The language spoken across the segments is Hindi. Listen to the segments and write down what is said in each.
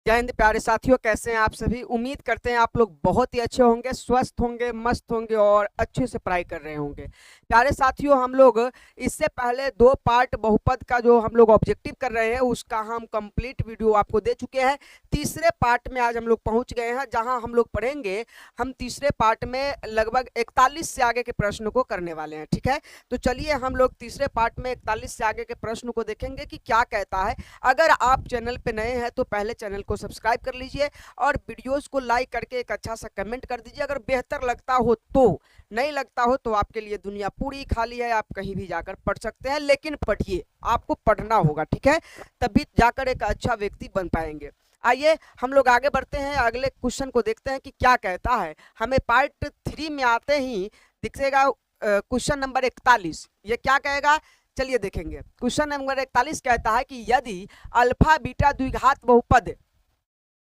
जय हिंद प्यारे साथियों, कैसे हैं आप सभी। उम्मीद करते हैं आप लोग बहुत ही अच्छे होंगे, स्वस्थ होंगे, मस्त होंगे और अच्छे से पढ़ाई कर रहे होंगे। प्यारे साथियों, हम लोग इससे पहले 2 पार्ट बहुपद का जो हम लोग ऑब्जेक्टिव कर रहे हैं उसका हम कंप्लीट वीडियो आपको दे चुके हैं। तीसरे पार्ट में आज हम लोग पहुंच गए हैं, जहां हम लोग पढ़ेंगे। हम तीसरे पार्ट में लगभग 41 से आगे के प्रश्न को करने वाले हैं। ठीक है, तो चलिए हम लोग तीसरे पार्ट में 41 से आगे के प्रश्न को देखेंगे कि क्या कहता है। अगर आप चैनल पे नए हैं तो पहले चैनल को सब्सक्राइब कर लीजिए और वीडियोस को लाइक करके एक अच्छा सा कमेंट कर दीजिए। अगर बेहतर लगता हो तो, नहीं लगता हो तो आपके लिए दुनिया पूरी खाली है, आप कहीं भी जाकर पढ़ सकते हैं, लेकिन पढ़िए, आपको पढ़ना होगा। ठीक है, तभी जाकर एक अच्छा व्यक्ति बन पाएंगे। आइए हम लोग आगे बढ़ते हैं, अगले क्वेश्चन को देखते हैं कि क्या कहता है। हमें पार्ट 3 में आते ही दिखेगा क्वेश्चन नंबर 41। ये क्या कहेगा, चलिए देखेंगे। क्वेश्चन नंबर 41 कहता है कि यदि अल्फा बीटा द्विघात बहुपद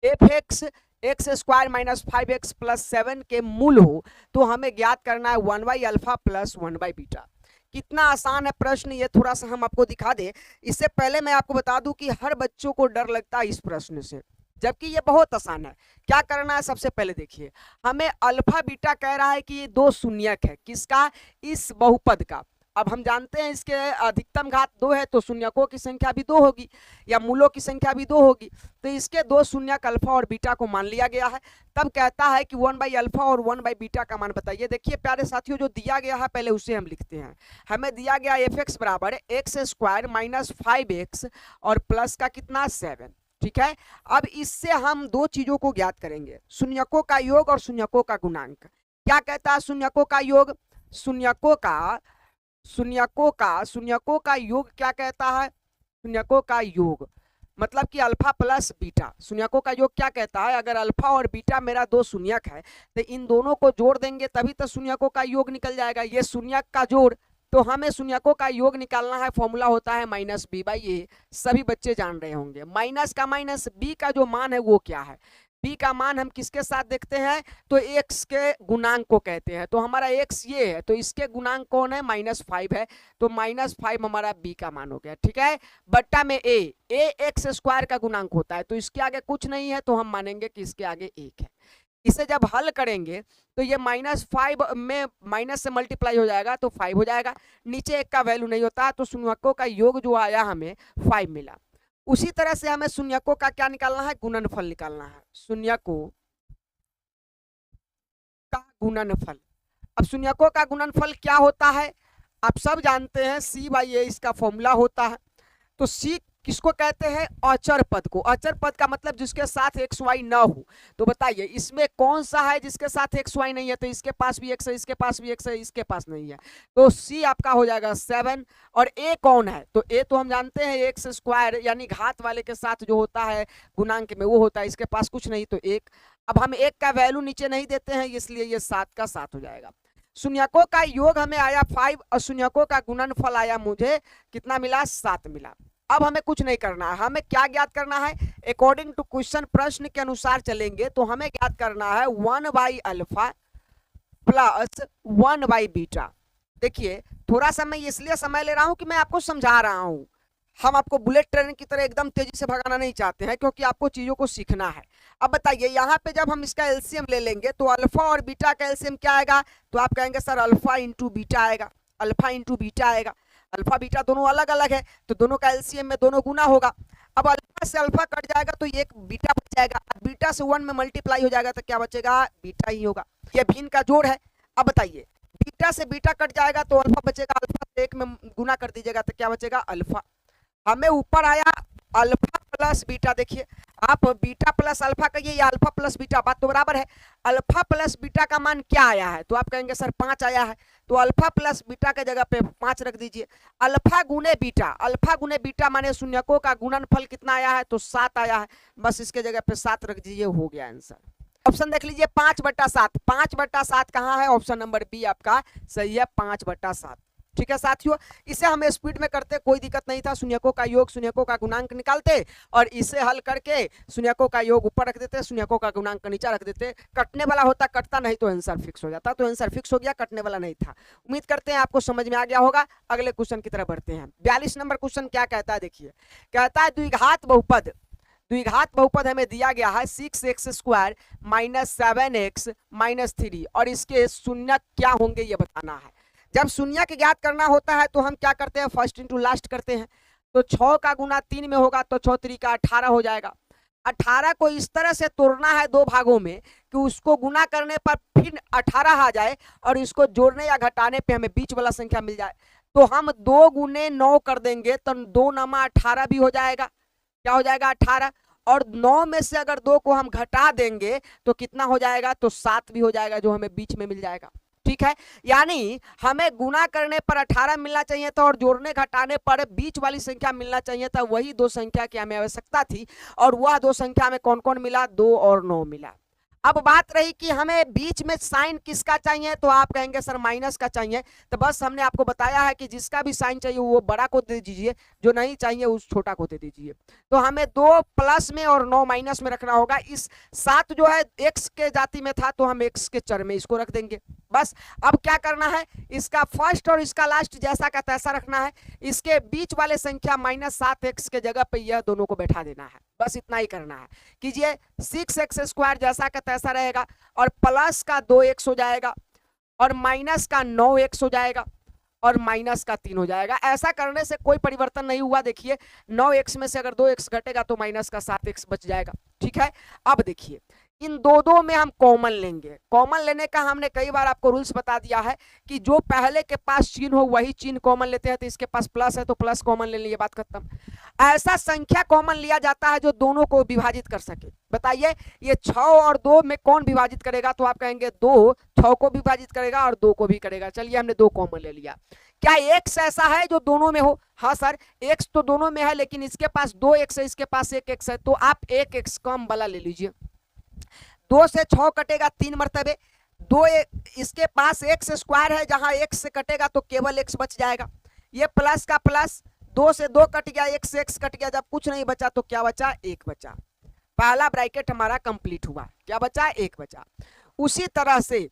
F x square minus 5x plus 7 के मूल हो तो हमें ज्ञात करना है 1 by alpha plus 1 by beta. कितना आसान है प्रश्न, ये थोड़ा सा हम आपको दिखा दें। इससे पहले मैं आपको बता दूं कि हर बच्चों को डर लगता है इस प्रश्न से, जबकि ये बहुत आसान है। क्या करना है, सबसे पहले देखिए, हमें अल्फा बीटा कह रहा है कि ये 2 शून्यक है, किसका, इस बहुपद का। अब हम जानते हैं इसके अधिकतम घात 2 है तो शून्यकों की संख्या भी 2 होगी या मूलों की संख्या भी 2 होगी। तो इसके 2 शून्यक अल्फा और बीटा को मान लिया गया है। तब कहता है कि 1 बाई अल्फा और 1 बाई बीटा का मान बताइए। देखिए प्यारे साथियों, जो दिया गया है पहले उसे हम लिखते हैं। हमें दिया गया एफ एक्स बराबर एक्स स्क्वायर माइनस 5x और प्लस का कितना 7। ठीक है, अब इससे हम 2 चीजों को ज्ञात करेंगे, शून्यकों का योग और शून्यकों का गुणांक। क्या कहता है शून्यकों का योग, शून्यकों का योग क्या कहता है, शून्यकों का योग मतलब कि अल्फा प्लस बीटा। शून्यकों का योग क्या कहता है, अगर अल्फा और बीटा मेरा 2 शून्यक है तो इन दोनों को जोड़ देंगे तभी तो शून्यकों का योग निकल जाएगा। ये शून्यक का जोड़, तो हमें शून्यकों का योग निकालना है। फॉर्मूला होता है माइनस बी बाई ए, सभी बच्चे जान रहे होंगे। माइनस का माइनस, बी का जो मान है वो क्या है, बी का मान हम किसके साथ देखते हैं, तो एक्स के गुणांक को कहते हैं। तो हमारा एक्स ये है तो इसके गुणांक कौन है, -5 है, तो -5 हमारा बी का मान हो गया। ठीक है, बट्टा में ए एक्स स्क्वायर का गुणांक होता है तो इसके आगे कुछ नहीं है, तो हम मानेंगे कि इसके आगे 1 है। इसे जब हल करेंगे तो ये -5 में माइनस से मल्टीप्लाई हो जाएगा तो 5 हो जाएगा। नीचे 1 का वैल्यू नहीं होता, तो शून्यकों का योग जो आया हमें 5 मिला। उसी तरह से हमें शून्यकों का क्या निकालना है, गुणनफल निकालना है, शून्यकों का गुणनफल। अब शून्यकों का गुणनफल क्या होता है, आप सब जानते हैं, c बाई ए इसका फॉर्मूला होता है। तो c किसको कहते हैं, अचर पद को। अचर पद का मतलब जिसके साथ एक्स वाई ना हो। तो बताइए इसमें कौन सा है जिसके साथ एक्स वाई नहीं है, तो इसके पास भी एक्स है, इसके पास भी एक्स है, इसके पास नहीं है, तो c आपका हो जाएगा 7। और a कौन है, तो a तो हम जानते हैं एक्स स्क्वायर यानी घात वाले के साथ जो होता है गुणांक में वो होता है, इसके पास कुछ नहीं तो 1। अब हम 1 का वैल्यू नीचे नहीं देते हैं इसलिए ये 7 का 7 हो जाएगा। शून्यकों का योग हमें आया 5 और शून्यकों का गुणनफल आया मुझे कितना मिला, 7 मिला। अब हमें कुछ नहीं करना है, हमें क्या ज्ञात करना है, अकॉर्डिंग टू क्वेश्चन, प्रश्न के अनुसार चलेंगे तो हमें ज्ञात करना है 1 by alpha plus 1 by beta. देखिए थोड़ा सा मैं इसलिए समय ले रहा हूं कि मैं आपको समझा रहा हूं। हम आपको बुलेट ट्रेन की तरह एकदम तेजी से भगाना नहीं चाहते हैं, क्योंकि आपको चीजों को सीखना है। अब बताइए यहाँ पे जब हम इसका एलसीएम ले लेंगे तो अल्फा और बीटा का एलसीएम क्या आएगा, तो आप कहेंगे सर अल्फा इंटू बीटा आएगा, अल्फा इंटू बीटा आएगा। अल्फा बीटा दोनों अलग अलग है तो दोनों का एलसीएम में दोनों गुना होगा। अब अल्फा से अल्फा कट जाएगा तो एक बीटा बच जाएगा, बीटा से 1 में मल्टीप्लाई हो जाएगा तो क्या बचेगा, बीटा ही होगा। ये भिन्न का जोड़ है। अब बताइए बीटा से बीटा कट जाएगा तो अल्फा बचेगा, अल्फा से 1 में गुना कर दीजिएगा तो क्या बचेगा, अल्फा। हमें ऊपर आया अल्फा प्लस बीटा। देखिए आप बीटा प्लस अल्फा कहिए या अल्फा प्लस बीटा, बात तो बराबर है। अल्फा प्लस बीटा का मान क्या आया है, तो आप कहेंगे सर 5 आया है, तो अल्फा प्लस बीटा के जगह पे 5 रख दीजिए। अल्फा गुने बीटा, अल्फा गुने बीटा माने शून्यकों का गुणनफल कितना आया है, तो 7 आया है, बस इसके जगह पे 7 रख दीजिए, हो गया आंसर। ऑप्शन देख लीजिए 5/7, 5/7 कहाँ है, ऑप्शन नंबर बी आपका सही है, 5/7। ठीक है साथियों, इसे हम स्पीड में करते कोई दिक्कत नहीं था। शून्यकों का योग शून्यकों का गुणांक निकालते और इसे हल करके शून्यकों का योग ऊपर रख देते, शून्यकों का गुणांक नीचे रख देते। कटने वाला होता कटता नहीं तो आंसर फिक्स हो जाता, तो आंसर फिक्स हो गया, कटने वाला नहीं था। उम्मीद करते हैं आपको समझ में आ गया होगा। अगले क्वेश्चन की तरफ बढ़ते हैं। 42 नंबर क्वेश्चन क्या कहता है, देखिए कहता है द्विघात बहुपद द्विघात बहुपद हमें दिया गया है 6x² माइनस 7x माइनस 3 और इसके शून्य क्या होंगे ये बताना है। जब शून्य के ज्ञात करना होता है तो हम क्या करते हैं, फर्स्ट इंटू लास्ट करते हैं। तो 6 का गुना 3 में होगा तो 6 3 का 18 हो जाएगा। 18 को इस तरह से तोड़ना है दो भागों में कि उसको गुना करने पर फिर 18 आ जाए और इसको जोड़ने या घटाने पे हमें बीच वाला संख्या मिल जाए। तो हम 2 गुने 9 कर देंगे तो 2 नमा 18 भी हो जाएगा। क्या हो जाएगा 18, और 9 में से अगर 2 को हम घटा देंगे तो कितना हो जाएगा, तो 7 भी हो जाएगा जो हमें बीच में मिल जाएगा। ठीक है, यानी हमें गुना करने पर 18 मिलना चाहिए था और जोड़ने घटाने पर बीच वाली संख्या मिलना चाहिए था। वही दो संख्या की हमें आवश्यकता थी और वह दो संख्या में कौन कौन मिला, 2 और 9 मिला। अब बात रही कि हमें बीच में साइन किसका चाहिए, तो आप कहेंगे सर माइनस का चाहिए। तो बस हमने आपको बताया है कि जिसका भी साइन चाहिए वो बड़ा को दे दीजिए, जो नहीं चाहिए उस छोटा को दे दीजिए। तो हमें 2 प्लस में और 9 माइनस में रखना होगा। इस 7 जो है x के जाति में था तो हम x के चर में इसको रख देंगे। बस अब क्या करना है, इसका फर्स्ट और इसका लास्ट जैसा का तैसा रखना है। इसके बीच वाले संख्या -7x के जगह पे यह दोनों को बैठा देना है। बस इतना ही करना है। कीजिए 6x² जैसा का तैसा रहेगा और प्लस का 2x हो जाएगा और माइनस का 9x हो जाएगा और माइनस का 3 हो जाएगा। ऐसा करने से कोई परिवर्तन नहीं हुआ। देखिए 9x में से अगर 2x घटेगा तो माइनस का 7x बच जाएगा। ठीक है, अब देखिए इन दो में हम कॉमन लेंगे। कॉमन लेने का हमने कई बार आपको रूल्स बता दिया है कि जो पहले के पास चिन्ह हो वही चिन्ह कॉमन लेते हैं। तो इसके पास प्लस है तो प्लस कॉमन ले लिए, बात खत्म। ऐसा संख्या कॉमन लिया जाता है जो दोनों को विभाजित कर सके। बताइए ये 6 और 2 में कौन विभाजित करेगा, तो आप कहेंगे 2 6 को विभाजित करेगा और 2 को भी करेगा। चलिए हमने 2 कॉमन ले लिया। क्या x ऐसा है जो दोनों में हो, हाँ सर x तो दोनों में है लेकिन इसके पास 2x है, इसके पास 1x है, तो आप 1x कम वाला ले लीजिए। 2 से 6 कटेगा 3 मरतबे, 2 इसके पास x² है, जहां x से कटेगा तो केवल x बच जाएगा। ये प्लस का प्लस, 2 से 2 कट गया, 1 से x कट गया, जब कुछ नहीं बचा तो क्या बचा, 1 बचा। पहला ब्रैकेट हमारा कंप्लीट हुआ। क्या बचा, 1 बचा। उसी तरह से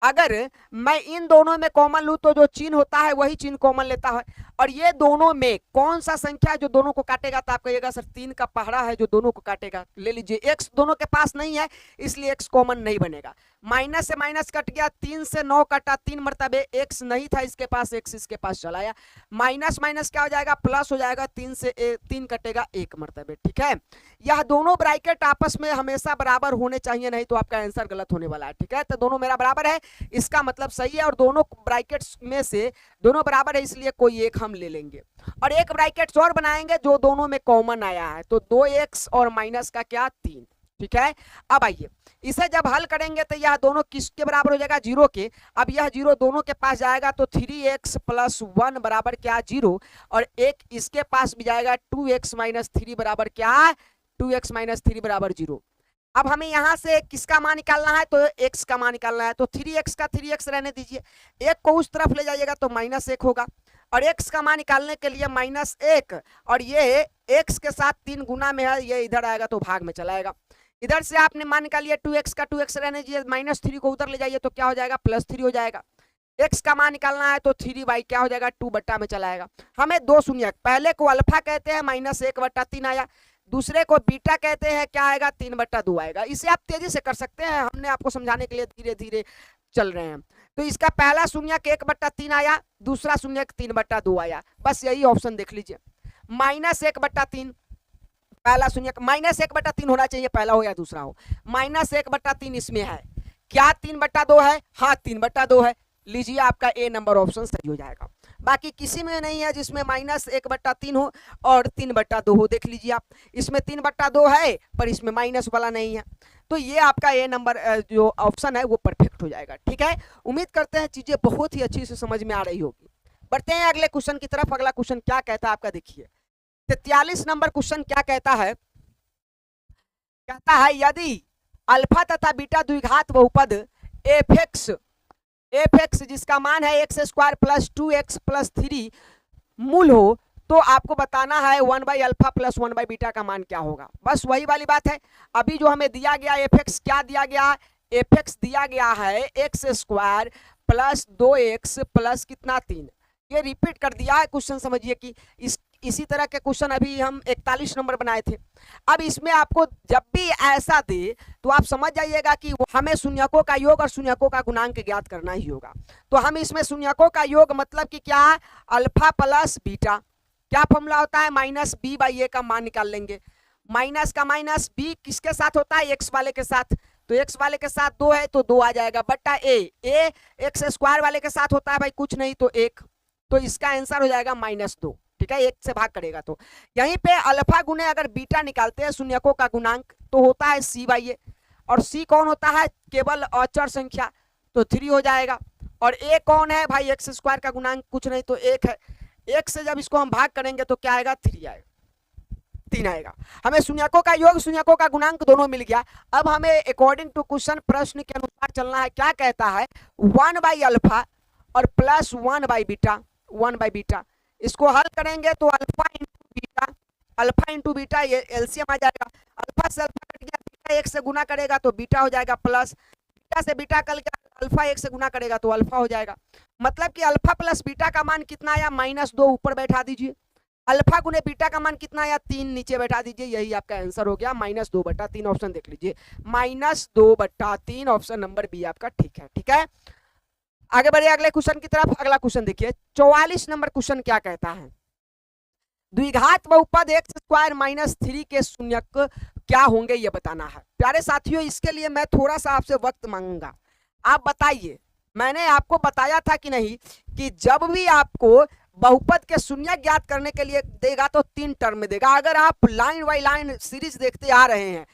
अगर मैं इन दोनों में कॉमन लूं तो जो चिन्ह होता है वही चिन्ह कॉमन लेता है। और ये दोनों में कौन सा संख्या जो दोनों को काटेगा, तो आप कहिएगा सर 3 का पहाड़ा है जो दोनों को काटेगा। ले लीजिए, x दोनों के पास नहीं है इसलिए x कॉमन नहीं बनेगा। माइनस से माइनस कट गया, 3 से 9 कटा 3 मरतबे, x नहीं था इसके पास, x इसके पास चलाया। माइनस माइनस क्या हो जाएगा, प्लस हो जाएगा, 3 से 3 कटेगा 1 मरतबे। ठीक है, यह दोनों ब्रैकेट आपस में हमेशा बराबर होने चाहिए, नहीं तो आपका आंसर गलत होने वाला है। ठीक है, तो दोनों मेरा बराबर है, इसका मतलब सही है। और दोनों ब्रैकेट्स में से दोनों बराबर है इसलिए कोई एक हम ले लेंगे और एक ब्रैकेट्स और बनाएंगे जो दोनों में कॉमन आया है। तो 2x और माइनस का क्या, 3। ठीक है, अब आइए इसे जब हल करेंगे तो यह दोनों किसके बराबर हो जाएगा, 0 के। अब यह 0 दोनों के पास जाएगा तो 3x + 1 बराबर क्या, 0। और एक इसके पास भी जाएगा 2x - 3 बराबर क्या, 2x - 3 बराबर 0। अब हमें यहां से किसका मान निकालना है, तो x का मान निकालना है। तो 3x का 3x रहने दीजिए, एक को उस तरफ ले जाइएगा तो -1 होगा और x का मान निकालने के लिए -1 और ये x के साथ 3 गुना में है, ये इधर आएगा तो भाग में चलाएगा। इधर से आपने मान निकाल लिया 2x का 2x रहने दीजिए, -3 को उधर ले जाइए तो क्या हो जाएगा, +3 हो जाएगा। x का मान निकालना है तो 3 क्या हो जाएगा, 2 बट्टा में चलाएगा। हमें दो शून्य, पहले को अल्फा कहते हैं, -1/3 आया। दूसरे को बीटा कहते हैं, क्या आएगा, 3/2 आएगा। इसे आप तेजी से कर सकते हैं, हमने आपको समझाने के लिए धीरे धीरे चल रहे हैं। तो इसका पहला शून्य 1/3 आया, दूसरा शून्य 3/2 आया। बस यही ऑप्शन देख लीजिए, -1/3 पहला शून्य, -1/3 होना चाहिए, पहला हो या दूसरा हो। -1/3 इसमें है, क्या 3/2 है, हाँ 3/2 है। लीजिए आपका ए नंबर ऑप्शन सही हो जाएगा। बाकी किसी में नहीं है जिसमें -1/3 हो और 3/2 हो। देख लीजिए आप, इसमें 3/2 है पर इसमें माइनस वाला नहीं है। तो ये आपका ए नंबर जो ऑप्शन है वो परफेक्ट हो जाएगा। ठीक है, उम्मीद करते हैं चीजें बहुत ही अच्छी से समझ में आ रही होगी। बढ़ते हैं अगले क्वेश्चन की तरफ। अगला क्वेश्चन क्या कहता है आपका, देखिए 43 नंबर क्वेश्चन क्या कहता है, कहता है यदि अल्फा तथा बीटा द्विघात बहुपद f(x) जिसका मान है x² + 2x + 3 मूल हो तो आपको बताना है 1/α + 1/बीटा का मान क्या होगा। बस वही वाली बात है। अभी जो हमें दिया गया f(x) क्या दिया गया, f(x) दिया गया है x² + 2x + कितना 3। ये रिपीट कर दिया है क्वेश्चन, समझिए कि इस इसी तरह के क्वेश्चन अभी हम 41 नंबर बनाए थे। अब इसमें आपको जब भी ऐसा दे तो आप समझ जाइएगा कि हमें शून्यकों का योग और शून्यकों का गुणांक ज्ञात करना ही होगा। तो हम इसमें शून्यकों का योग मतलब कि क्या है, अल्फा प्लस बीटा, क्या फॉर्मूला होता है, माइनस बी बाई ए का मान निकाल लेंगे। माइनस का माइनस बी किसके साथ होता है, एक्स वाले के साथ, तो एक्स वाले के साथ 2 है तो 2 आ जाएगा, बट्टा ए एक्स स्क्वायर वाले के साथ होता है भाई कुछ नहीं तो 1, तो इसका आंसर हो जाएगा -2। ठीक है, 1 से भाग करेगा तो यहीं पे अल्फा गुने अगर बीटा निकालते हैं शून्यकों का गुणांक तो होता है सी बाई ए, और सी कौन होता है, केवल अचर संख्या, तो 3 हो जाएगा। और ए कौन है भाई, एक्स स्क्वायर का गुणांक कुछ नहीं तो 1 है, 1 से जब इसको हम भाग करेंगे तो क्या आएगा, 3 आएगा, 3 आएगा। हमें शून्यकों का योग शून्यकों का गुणांक दोनों मिल गया। अब हमें अकॉर्डिंग टू क्वेश्चन प्रश्न के अनुसार चलना है। क्या कहता है, 1 बाई अल्फा और plus 1 by beta, 1 by beta, इसको हल करेंगे तो अल्फा इंटू बीटा ये एलसीएम आ जाएगा, अल्फा से अल्फा कट गया, बीटा 1 से गुना करेगा तो बीटा हो जाएगा, प्लस बीटा से बीटा कल गया, अल्फा 1 से गुना करेगा तो अल्फा हो जाएगा। मतलब कि अल्फा प्लस बीटा का मान कितना आया, -2 ऊपर बैठा दीजिए, अल्फा गुने बीटा का मान कितना आया, 3 नीचे बैठा दीजिए, यही आपका आंसर हो गया, -2/3। ऑप्शन देख लीजिए, -2/3 ऑप्शन नंबर बी आपका ठीक है। ठीक है, आगे बढ़िए अगले क्वेश्चन की तरफ। अगला क्वेश्चन देखिए 44 नंबर क्वेश्चन क्या कहता है, द्विघात बहुपद एक्स स्क्वायर -3 के शून्यक क्या होंगे ये बताना है। प्यारे साथियों, इसके लिए मैं थोड़ा सा आपसे वक्त मांगूंगा। आप बताइए, मैंने आपको बताया था कि नहीं कि जब भी आपको बहुपद के शून्य ज्ञात करने के लिए देगा तो 3 टर्म में देगा। अगर आप लाइन बाई लाइन सीरीज देखते आ रहे हैं,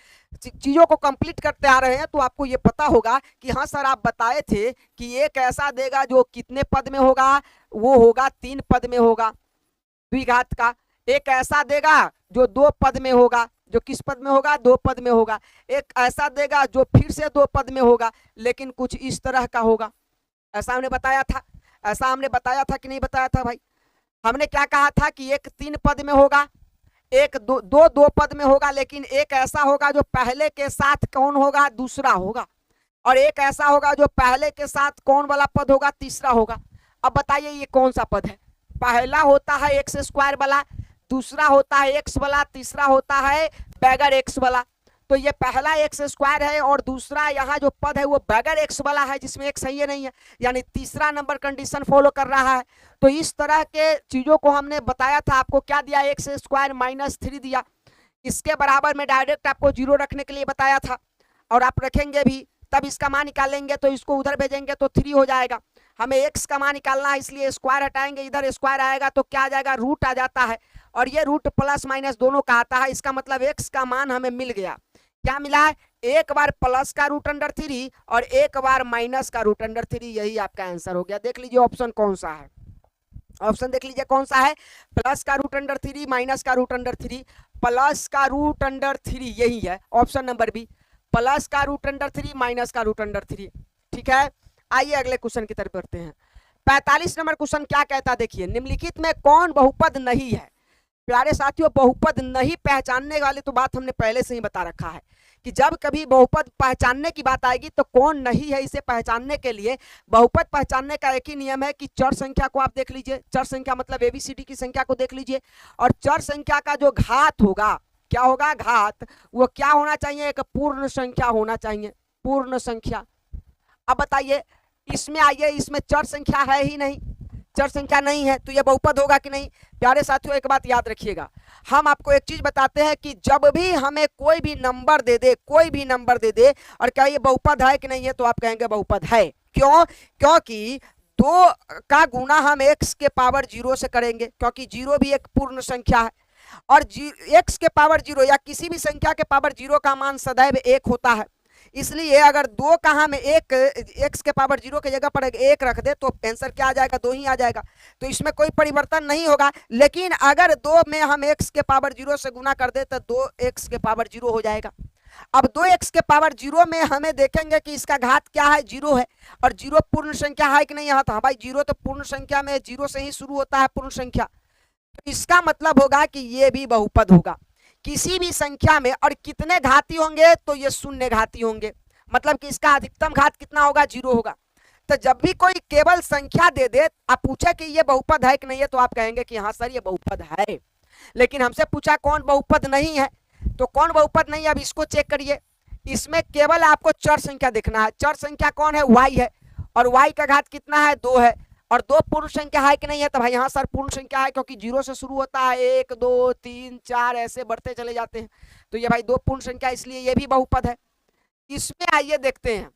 चीजों को कंप्लीट करते आ रहे हैं, तो आपको ये पता होगा कि हाँ सर आप बताए थे कि एक ऐसा देगा जो कितने पद में होगा, वो होगा 3 पद में होगा द्विघात का, एक ऐसा देगा जो 2 पद में होगा, जो किस पद में होगा, 2 पद में होगा, एक ऐसा देगा जो फिर से 2 पद में होगा लेकिन कुछ इस तरह का होगा। ऐसा हमने बताया था, ऐसा हमने बताया था कि नहीं बताया था भाई। हमने क्या कहा था कि एक 3 पद में होगा, एक दो पद में होगा, लेकिन एक ऐसा होगा जो पहले के साथ कौन होगा, दूसरा होगा, और एक ऐसा होगा जो पहले के साथ कौन वाला पद होगा, तीसरा होगा। अब बताइए ये कौन सा पद है, पहला होता है एक्स स्क्वायर वाला, दूसरा होता है एक्स वाला, तीसरा होता है बगैर एक्स वाला। तो ये पहला एक्स स्क्वायर है और दूसरा यहाँ जो पद है वो बगैर एक्स वाला है जिसमें एक्स है नहीं है, यानी तीसरा नंबर कंडीशन फॉलो कर रहा है। तो इस तरह के चीजों को हमने बताया था, आपको क्या दिया, एक्स स्क्वायर -3 दिया, इसके बराबर में डायरेक्ट आपको 0 रखने के लिए बताया था, और आप रखेंगे भी तब इसका मान निकालेंगे तो इसको उधर भेजेंगे तो 3 हो जाएगा। हमें एक्स का मान निकालना है इसलिए स्क्वायर हटाएंगे, इधर स्क्वायर आएगा तो क्या आ जाएगा, रूट आ जाता है, और ये रूट प्लस माइनस दोनों का आता है। इसका मतलब एक्स का मान हमें मिल गया, क्या मिला है, एक बार प्लस का √3 और एक बार माइनस का √3, यही आपका आंसर हो गया। देख लीजिए ऑप्शन कौन सा है, ऑप्शन देख लीजिए कौन सा है, प्लस का √3 माइनस का √3, प्लस का √3 यही है ऑप्शन नंबर बी, प्लस का √3 माइनस का √3। ठीक है, आइए अगले क्वेश्चन की तरफ बढ़ते हैं। 45 नंबर क्वेश्चन क्या कहता है, देखिए निम्नलिखित में कौन बहुपद नहीं है। प्यारे साथियों, बहुपद नहीं पहचानने वाली तो बात हमने पहले से ही बता रखा है कि जब कभी बहुपद पहचानने की बात आएगी तो कौन नहीं है, इसे पहचानने के लिए बहुपद पहचानने का एक ही नियम है कि चर संख्या को आप देख लीजिए, चर संख्या मतलब एबीसीडी की संख्या को देख लीजिए, और चर संख्या का जो घात होगा, क्या होगा, घात, वो क्या होना चाहिए, एक पूर्ण संख्या होना चाहिए, पूर्ण संख्या। अब बताइए इसमें आइए, इसमें चर संख्या है ही नहीं, चर संख्या नहीं है तो ये बहुपद होगा कि नहीं। प्यारे साथियों एक बात याद रखिएगा, हम आपको एक चीज बताते हैं कि जब भी हमें कोई भी नंबर दे दे, कोई भी नंबर दे दे और क्या ये बहुपद है कि नहीं है, तो आप कहेंगे बहुपद है। क्यों, क्योंकि 2 का गुना हम x के पावर 0 से करेंगे, क्योंकि 0 भी एक पूर्ण संख्या है, और x के पावर 0 या किसी भी संख्या के पावर 0 का मान सदैव 1 होता है। इसलिए अगर 2 का हम एक x के पावर 0 की जगह पर 1 रख दे तो आंसर क्या आ जाएगा, 2 ही आ जाएगा, तो इसमें कोई परिवर्तन नहीं होगा। लेकिन अगर 2 में हम x के पावर 0 से गुना कर दे तो 2x के पावर 0 हो जाएगा। अब 2x के पावर 0 में हमें देखेंगे कि इसका घात क्या है, 0 है, और 0 पूर्ण संख्या है कि नहीं, यहाँ था भाई 0 तो पूर्ण संख्या में 0 से ही शुरू होता है पूर्ण संख्या, तो इसका मतलब होगा कि ये भी बहुपद होगा किसी भी संख्या में। और कितने घाती होंगे, तो ये शून्य घाती होंगे, मतलब कि इसका अधिकतम घात कितना होगा, 0 होगा। तो जब भी कोई केवल संख्या दे दे, आप पूछे कि ये बहुपद है कि नहीं है, तो आप कहेंगे कि हाँ सर ये बहुपद है। लेकिन हमसे पूछा कौन बहुपद नहीं है, तो कौन बहुपद नहीं है अब इसको चेक करिए। इसमें केवल आपको चर संख्या देखना है। चर संख्या कौन है, y है, और y का घात कितना है, 2 है, और 2 पूर्ण संख्या है कि नहीं है, तो भाई यहाँ सर पूर्ण संख्या है, क्योंकि 0 से शुरू होता है, 1 2 3 4 ऐसे बढ़ते चले जाते हैं, तो ये भाई 2 पूर्ण संख्या, इसलिए ये भी बहुपद है। इसमें आइए देखते हैं।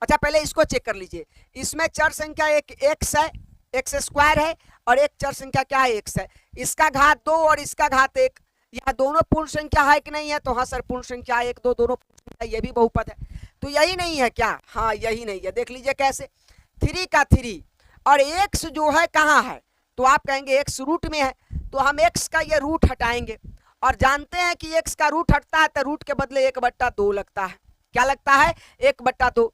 अच्छा पहले इसको चेक कर लीजिए। इसमें चर संख्या एक x है, एक्स स्क्वायर है, और एक चर संख्या क्या है, x है, इसका घात 2 और इसका घात 1, यह दोनों पूर्ण संख्या है कि नहीं है, तो हाँ सर पूर्ण संख्या 1 2 दोनों पूर्ण संख्या, ये भी बहुपद है। तो यही नहीं है क्या, हाँ यही नहीं है। देख लीजिए कैसे, 3 का 3 और x जो है कहाँ है, तो आप कहेंगे x रूट में है, तो हम x का ये रूट हटाएंगे, और जानते हैं कि x का रूट हटता है तो रूट के बदले 1/2 लगता है। क्या लगता है, 1/2।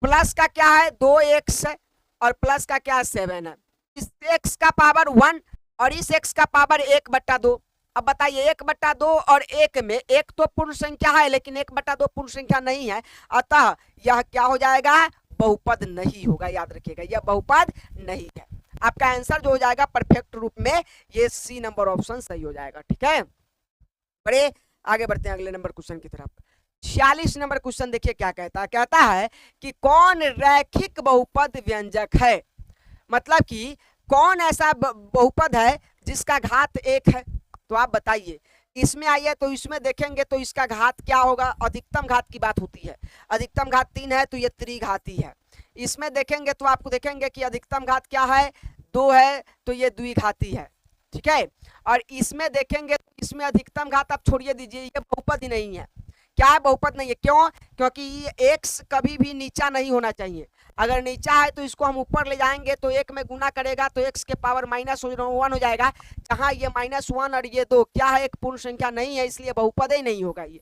प्लस का क्या है, 2x है, और प्लस का क्या है, 7 है। इस x का पावर 1 और इस x का पावर 1/2। अब बताइए 1/2 और 1 में, एक तो पूर्ण संख्या है लेकिन 1/2 पूर्ण संख्या नहीं है, अतः यह क्या हो जाएगा, बहुपद नहीं होगा। याद रखिएगा यह बहुपद नहीं है। आपका आंसर जो हो जाएगा परफेक्ट रूप में, ये सी नंबर ऑप्शन सही हो जाएगा। ठीक है, बड़े आगे बढ़ते हैं अगले नंबर क्वेश्चन की तरफ। 46 नंबर क्वेश्चन देखिए क्या कहता है। कहता है कि कौन रैखिक बहुपद व्यंजक है, मतलब कि कौन ऐसा बहुपद है जिसका घात 1 है, तो आप बताइए। इसमें आइए तो इसमें देखेंगे तो इसका घात क्या होगा, अधिकतम घात की बात होती है, अधिकतम घात 3 है तो ये त्रिघाती है। इसमें देखेंगे तो आपको देखेंगे कि अधिकतम घात क्या है, 2 है तो ये द्विघाती है। ठीक है, और इसमें देखेंगे तो इसमें अधिकतम घात आप छोड़िए दीजिए, ये बहुपद ही नहीं है। क्या है, बहुपद नहीं है। क्यों, क्योंकि ये x कभी भी नीचा नहीं होना चाहिए। अगर नीचा है तो इसको हम ऊपर ले जाएंगे तो 1 में गुना करेगा तो x के पावर -1 हो जाएगा, जहां ये -1 और ये 2 क्या है, एक पूर्ण संख्या नहीं है, इसलिए बहुपद ही नहीं होगा ये।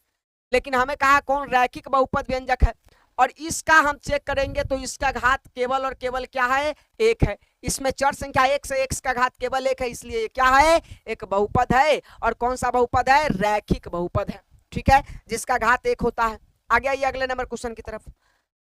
लेकिन हमें कहा कौन रैखिक बहुपद व्यंजक है, और इसका हम चेक करेंगे तो इसका घात केवल और केवल क्या है, 1 है। इसमें चर संख्या 1 से x का घात केवल 1 है, इसलिए क्या है, एक बहुपद है। और कौन सा बहुपद है, रैखिक बहुपद है। ठीक है, जिसका घात 1 होता है। आगे आइए अगले नंबर क्वेश्चन की तरफ।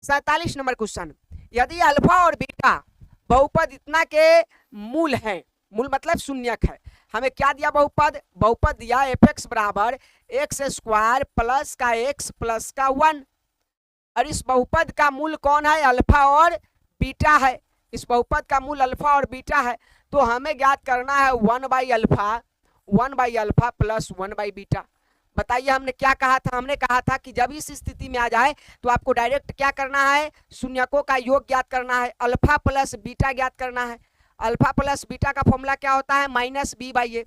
47 नंबर क्वेश्चन, यदि अल्फा और बीटा बहुपद इतना के मूल है, मूल मतलब शून्यक है, हमें क्या दिया बहुपद, बहुपद दिया fx बराबर x² प्लस का x प्लस का 1, और इस बहुपद का मूल कौन है, अल्फा और बीटा है। इस बहुपद का मूल अल्फा और बीटा है, तो हमें ज्ञात करना है 1/अल्फा प्लस 1/बीटा। बताइए हमने क्या कहा था, हमने कहा था कि जब इस स्थिति में आ जाए तो आपको डायरेक्ट क्या करना है, शून्यकों का योग ज्ञात करना है, अल्फा प्लस बीटा ज्ञात करना है। अल्फा प्लस बीटा का फॉर्मूला क्या होता है, -b/a।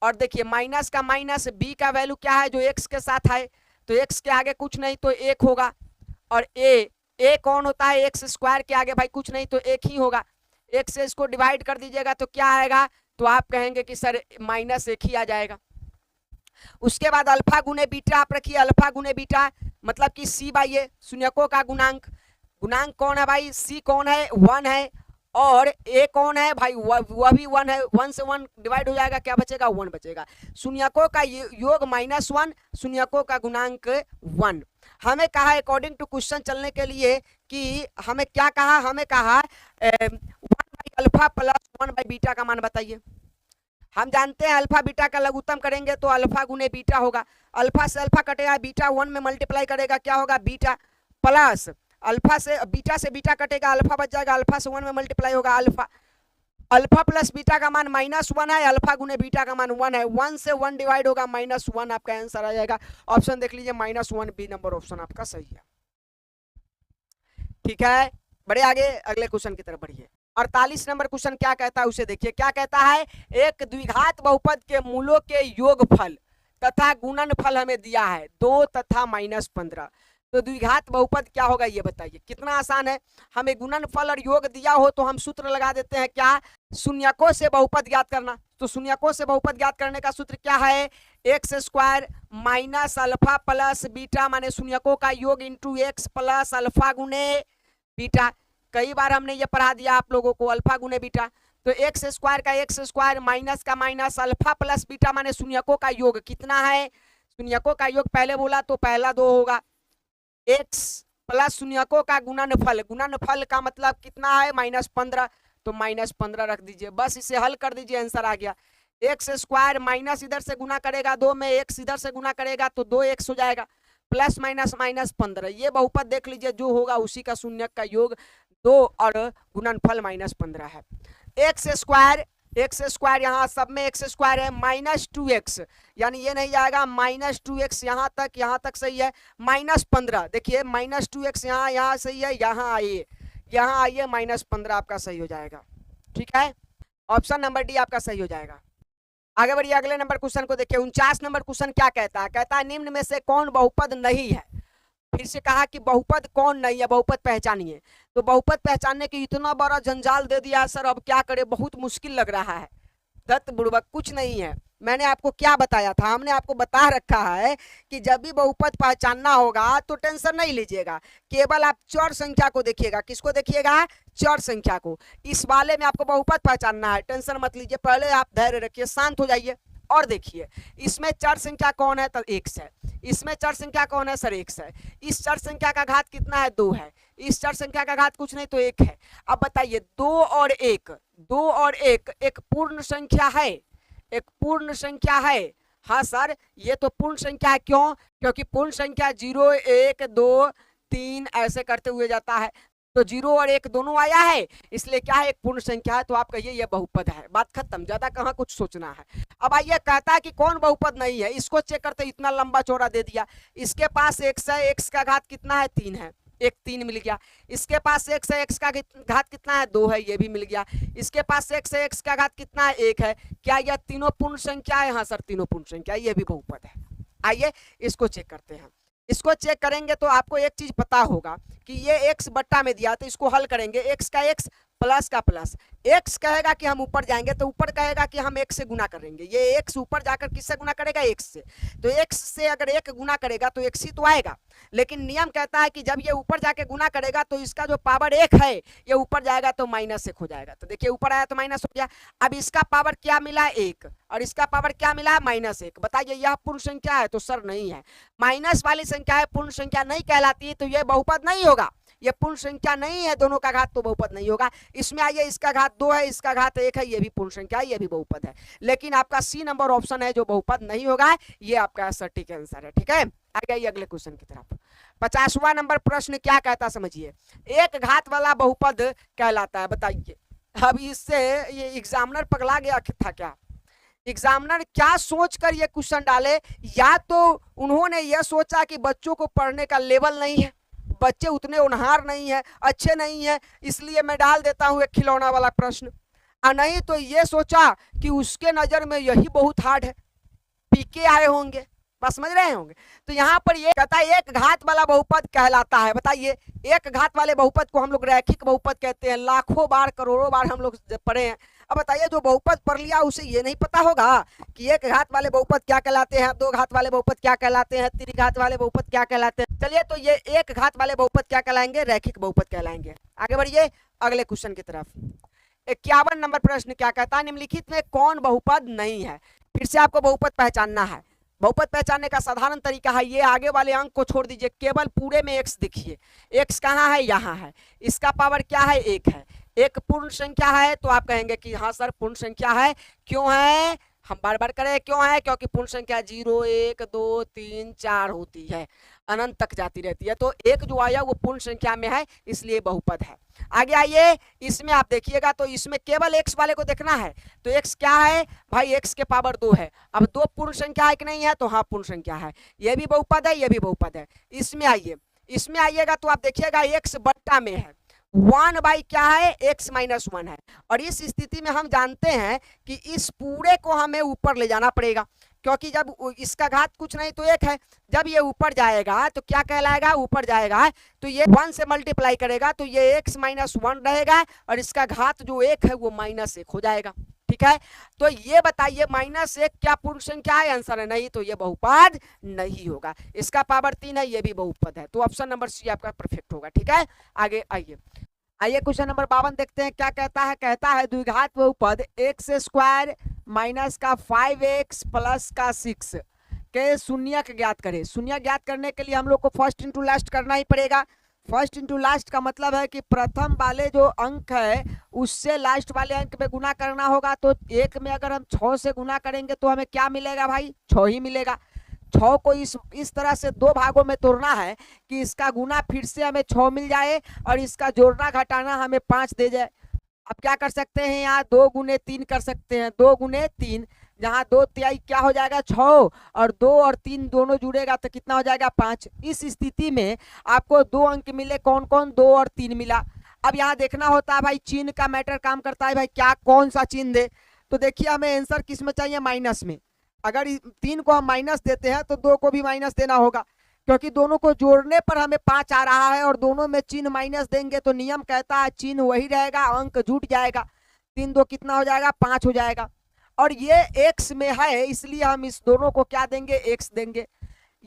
और देखिए माइनस का माइनस, b का वैल्यू क्या है, जो x के साथ है, तो x के आगे कुछ नहीं तो 1 होगा, और a कौन होता है, x² के आगे भाई कुछ नहीं तो 1 ही होगा। 1 से इसको डिवाइड कर दीजिएगा तो क्या आएगा, तो आप कहेंगे कि सर -1 ही आ जाएगा। उसके बाद अल्फा गुने बीटा आप रखिए, अल्फा गुने बीटा मतलब कि c/a, शून्यकों का गुणांक। गुणांक कौन है भाई, c कौन है, 1 है, और a कौन है भाई, वह भी 1 है। 1 से 1 डिवाइड हो जाएगा, क्या बचेगा, 1 बचेगा। शून्यकों का योग -1, शून्यकों का गुणांक 1। हमें कहा अकॉर्डिंग टू क्वेश्चन चलने के लिए कि हमें क्या कहा, हमें कहा 1/अल्फा प्लस 1/बीटा का मान बताइए। हम जानते हैं अल्फा बीटा का लघुत्तम करेंगे तो अल्फा गुने बीटा होगा, अल्फा से अल्फा कटेगा, बीटा 1 में मल्टीप्लाई करेगा, क्या होगा, बीटा, प्लस अल्फा से बीटा कटेगा, अल्फा बच जाएगा, अल्फा से 1 में मल्टीप्लाई होगा, अल्फा। अल्फा प्लस बीटा का मान -1 है, अल्फा गुने बीटा का मान 1 है, 1 से 1 डिवाइड होगा, -1 आपका आंसर आ जाएगा। ऑप्शन देख लीजिए -1, बी नंबर ऑप्शन आपका सही है। ठीक है, बड़े आगे अगले क्वेश्चन की तरफ बढ़िए। 48 नंबर क्वेश्चन क्या कहता है उसे देखिए। क्या कहता है, एक द्विघात बहुपद के मूलों के योगफल तथा गुणनफल हमें दिया है 2 तथा -15। तो द्विघात बहुपद क्या होगा ये बताइए। कितना आसान है, हमें गुणनफल और योग दिया हो तो हम सूत्र लगा देते हैं, क्या, शून्यकों से बहुपद ज्ञात करना। तो शून्यकों से बहुपद ज्ञात करने का सूत्र क्या है, x² minus alpha plus beta, माने शून्यकों का योग इंटू x प्लस अल्फा गुने बीटा। कई बार हमने ये पढ़ा दिया आप लोगों को, अल्फा गुने बीटा। तो x² का x² माइनस का माइनस अल्फा प्लस बीटा, माने शून्यकों का योग कितना है, शून्यकों का योग पहले बोला तो पहला 2 होगा, x प्लस शून्यकों का गुणनफल, गुणनफल का मतलब कितना है, -15, तो -15 रख दीजिए, बस इसे हल कर दीजिए, आंसर आ गया। एक्स स्क्वायर माइनस इधर से गुना करेगा 2 में, एक्स इधर से गुना करेगा तो 2x हो जाएगा, प्लस माइनस माइनस 15। ये बहुपद देख लीजिए जो होगा उसी का शून्यक का योग 2 और गुणनफल माइनस 15 है। एक्स स्क्वायर यहाँ सब में एक्स स्क्वायर है, माइनस 2x, यानी ये नहीं आएगा, माइनस 2x यहाँ तक सही है, माइनस 15 देखिए, माइनस 2x यहाँ सही है, यहाँ आइए माइनस 15 आपका सही हो जाएगा। ठीक है, ऑप्शन नंबर डी आपका सही हो जाएगा। आगे बढ़िए, अगले नंबर क्वेश्चन को देखिए। 49 नंबर क्वेश्चन क्या कहता है? कहता है निम्न में से कौन बहुपद नहीं है। फिर से कहा कि बहुपद कौन नहीं है, बहुपद पहचानिए। तो बहुपद पहचानने की इतना बड़ा जंजाल दे दिया है सर, अब क्या करें, बहुत मुश्किल लग रहा है। दत्त बुड़बक कुछ नहीं है, मैंने आपको क्या बताया था, हमने आपको बता रखा है कि जब भी बहुपद पहचानना होगा तो टेंशन नहीं लीजिएगा, केवल आप चर संख्या को देखिएगा। किसको देखिएगा? चर संख्या को। इस वाले में आपको बहुपद पहचानना है, टेंशन मत लीजिए, पहले आप धैर्य रखिए, शांत हो जाइए और देखिए। इसमें चर संख्या कौन है? तो x है। इसमें चर संख्या कौन है सर? x है। इस चर संख्या का घात कितना है? 2 है। इस चर संख्या का घात कुछ नहीं तो 1 है। अब बताइए 2 और 1 एक पूर्ण संख्या है, एक पूर्ण संख्या है। हाँ सर, ये तो पूर्ण संख्या है। क्यों? क्योंकि पूर्ण संख्या 0 1 2 3 ऐसे करते हुए जाता है, तो 0 और 1 दोनों आया है, इसलिए क्या है? एक पूर्ण संख्या है। तो आप कहिए ये बहुपद है, बात खत्म, ज्यादा कहाँ कुछ सोचना है। अब आइए, कहता है कि कौन बहुपद नहीं है, इसको चेक करते, इतना लंबा चौड़ा दे दिया। इसके पास x है, x का घात कितना है? 3 है, एक 3 मिल गया। इसके पास x है, x का घात कितना है? 2 है, ये भी मिल गया। इसके पास x है, x का घात कितना है? 1 है। क्या यह तीनों पूर्ण संख्या है? हाँ सर, तीनों पूर्ण संख्या, ये भी बहुपद है। आइए इसको चेक करते हैं। इसको चेक करेंगे तो आपको एक चीज पता होगा कि ये x बट्टा में दिया, तो इसको हल करेंगे, x का x प्लस का प्लस। x कहेगा कि हम ऊपर जाएंगे तो ऊपर कहेगा कि हम x से गुना करेंगे, ये x ऊपर जाकर किससे गुना करेगा? x से। तो x से अगर 1 गुना करेगा तो x ही तो आएगा, लेकिन नियम कहता है कि जब ये ऊपर जाके गुना करेगा तो इसका जो पावर 1 है ये ऊपर जाएगा तो माइनस 1 हो जाएगा। तो देखिए ऊपर आया तो माइनस हो गया। अब इसका पावर क्या मिला? 1, और इसका पावर क्या मिला? माइनस 1। बताइए यह पूर्ण संख्या है? तो सर नहीं है, माइनस वाली संख्या है, पूर्ण संख्या नहीं कहलाती, तो ये बहुपद नहीं होगा, ये पूर्ण संख्या नहीं है, दोनों का घात तो बहुपद नहीं होगा। इसमें आइए, इसका घात 2 है, इसका घात 1 है, ये भी पूर्ण संख्या है, ये भी बहुपद है। लेकिन आपका सी नंबर ऑप्शन है जो बहुपद नहीं होगा, ये आपका सटीक आंसर है। ठीक है, आगे आइए अगले क्वेश्चन की तरफ। 50वां नंबर प्रश्न क्या कहता समझिए, एक घात वाला बहुपद कहलाता है। बताइए, अब इससे ये एग्जामिनर पगला गया था क्या? एग्जामिनर क्या सोचकर ये क्वेश्चन डाले? या तो उन्होंने यह सोचा कि बच्चों को पढ़ने का लेवल नहीं है, बच्चे उतने होनहार नहीं है, अच्छे नहीं है, इसलिए मैं डाल देता हूं एक खिलौना वाला प्रश्न। और नहीं तो ये सोचा कि उसके नजर में यही बहुत हार्ड है, पीके आए होंगे, बस समझ रहे होंगे। तो यहाँ पर ये कहता है एक घात वाला बहुपद कहलाता है। बताइए, एक घात वाले बहुपद को हम लोग रैखिक बहुपद कहते हैं, लाखों बार करोड़ों बार हम लोग पढ़े हैं। अब बताइए, जो बहुपद पढ़ लिया उसे ये नहीं पता होगा कि एक घात वाले बहुपद क्या कहलाते हैं, 2 घात वाले बहुपद क्या कहलाते हैं, 3 घात वाले बहुपद क्या कहलाते हैं। चलिए, तो ये एक घात वाले बहुपद क्या कहलाएंगे? रैखिक बहुपद कहलाएंगे। आगे बढ़िए अगले क्वेश्चन की तरफ। 51 नंबर प्रश्न क्या कहता है, निम्नलिखित में कौन बहुपद नहीं है? फिर से आपको बहुपद पहचानना है। बहुपद पहचानने का साधारण तरीका है, ये आगे वाले अंक को छोड़ दीजिए, केवल पूरे में x दिखिए। x कहाँ है? यहाँ है। इसका पावर क्या है? 1 है। एक पूर्ण संख्या है, तो आप कहेंगे कि हाँ सर पूर्ण संख्या है। क्यों है? हम बार बार करें क्यों है? क्योंकि पूर्ण संख्या 0 1 2 3 4 होती है, अनंत तक जाती रहती है, तो एक जो आया वो पूर्ण संख्या में है, इसलिए बहुपद है। आगे आइए, इसमें आप देखिएगा तो इसमें केवल x वाले को देखना है। तो x क्या है भाई? x के पावर 2 है। अब 2 पूर्ण संख्या है कि नहीं है? तो हाँ पूर्ण संख्या है, ये भी बहुपद है, ये भी बहुपद है। इसमें आइए, इसमें आइएगा तो आप देखिएगा x बट्टा में है, 1 बाई क्या है? x माइनस 1 है। और इस स्थिति में हम जानते हैं कि इस पूरे को हमें ऊपर ले जाना पड़ेगा, क्योंकि जब इसका घात कुछ नहीं तो 1 है, जब ये ऊपर जाएगा तो क्या कहलाएगा? ऊपर जाएगा तो ये 1 से मल्टीप्लाई करेगा तो ये x माइनस 1 रहेगा, और इसका घात जो 1 है वो माइनस 1 हो जाएगा। ठीक है, तो ये बताइए माइनस 1 क्या पूर्ण संख्या है? आंसर है नहीं, तो ये बहुपद नहीं होगा। इसका पावर 3 है, ये भी बहुपद है, तो ऑप्शन नंबर सी आपका परफेक्ट होगा। ठीक है, आगे आइए क्वेश्चन नंबर 52 देखते हैं क्या कहता है। कहता है द्विघात बहुपद x स्क्वायर माइनस का 5x प्लस का 6 के शून्यक ज्ञात करें। शून्य ज्ञात करने के लिए हम लोग को फर्स्ट इंटू लास्ट करना ही पड़ेगा। फर्स्ट इंटू लास्ट का मतलब है कि प्रथम वाले जो अंक है उससे लास्ट वाले अंक में गुना करना होगा। तो एक में अगर हम 6 से गुना करेंगे तो हमें क्या मिलेगा भाई, 6 ही मिलेगा। 6 को इस तरह से दो भागों में तोड़ना है कि इसका गुना फिर से हमें 6 मिल जाए और इसका जोड़ना घटाना हमें 5 दे जाए। अब क्या कर सकते हैं, यहाँ 2 गुने 3 कर सकते हैं, 2 गुने 3, जहाँ 2 तिहाई क्या हो जाएगा 6, और 2 और 3 दोनों जुड़ेगा तो कितना हो जाएगा 5। इस स्थिति में आपको 2 अंक मिले, कौन कौन, 2 और 3 मिला। अब यहाँ देखना होता है भाई, चिन्ह का मैटर काम करता है भाई, क्या कौन सा चिन्ह दे। तो देखिए हमें आंसर किस में चाहिए, माइनस में। अगर 3 को हम माइनस देते हैं तो 2 को भी माइनस देना होगा, क्योंकि दोनों को जोड़ने पर हमें 5 आ रहा है और दोनों में चिन्ह माइनस देंगे तो नियम कहता है चिन्ह वही रहेगा, अंक जुट जाएगा। 3 2 कितना हो जाएगा, 5 हो जाएगा। और ये x में है इसलिए हम इस दोनों को क्या देंगे, x देंगे।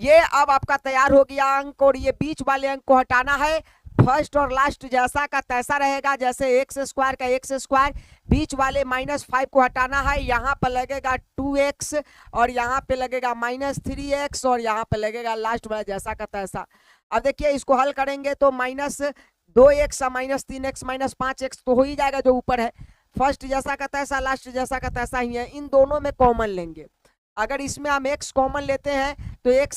ये अब आपका तैयार हो गया अंक, और ये बीच वाले अंक को हटाना है। फर्स्ट और लास्ट जैसा का तैसा रहेगा, जैसे एक्स स्क्वायर का एक्स स्क्वायर। बीच वाले -5 को हटाना है, यहाँ पर लगेगा 2x और यहाँ पे लगेगा -3x और यहाँ पे लगेगा लास्ट वाला जैसा का तैसा। अब देखिए इसको हल करेंगे तो -2x -3x -5x तो हो ही जाएगा जो ऊपर है। फर्स्ट जैसा का तैसा, लास्ट जैसा का तैसा ही है, इन दोनों में कॉमन लेंगे। अगर इसमें हम x कॉमन लेते हैं तो एक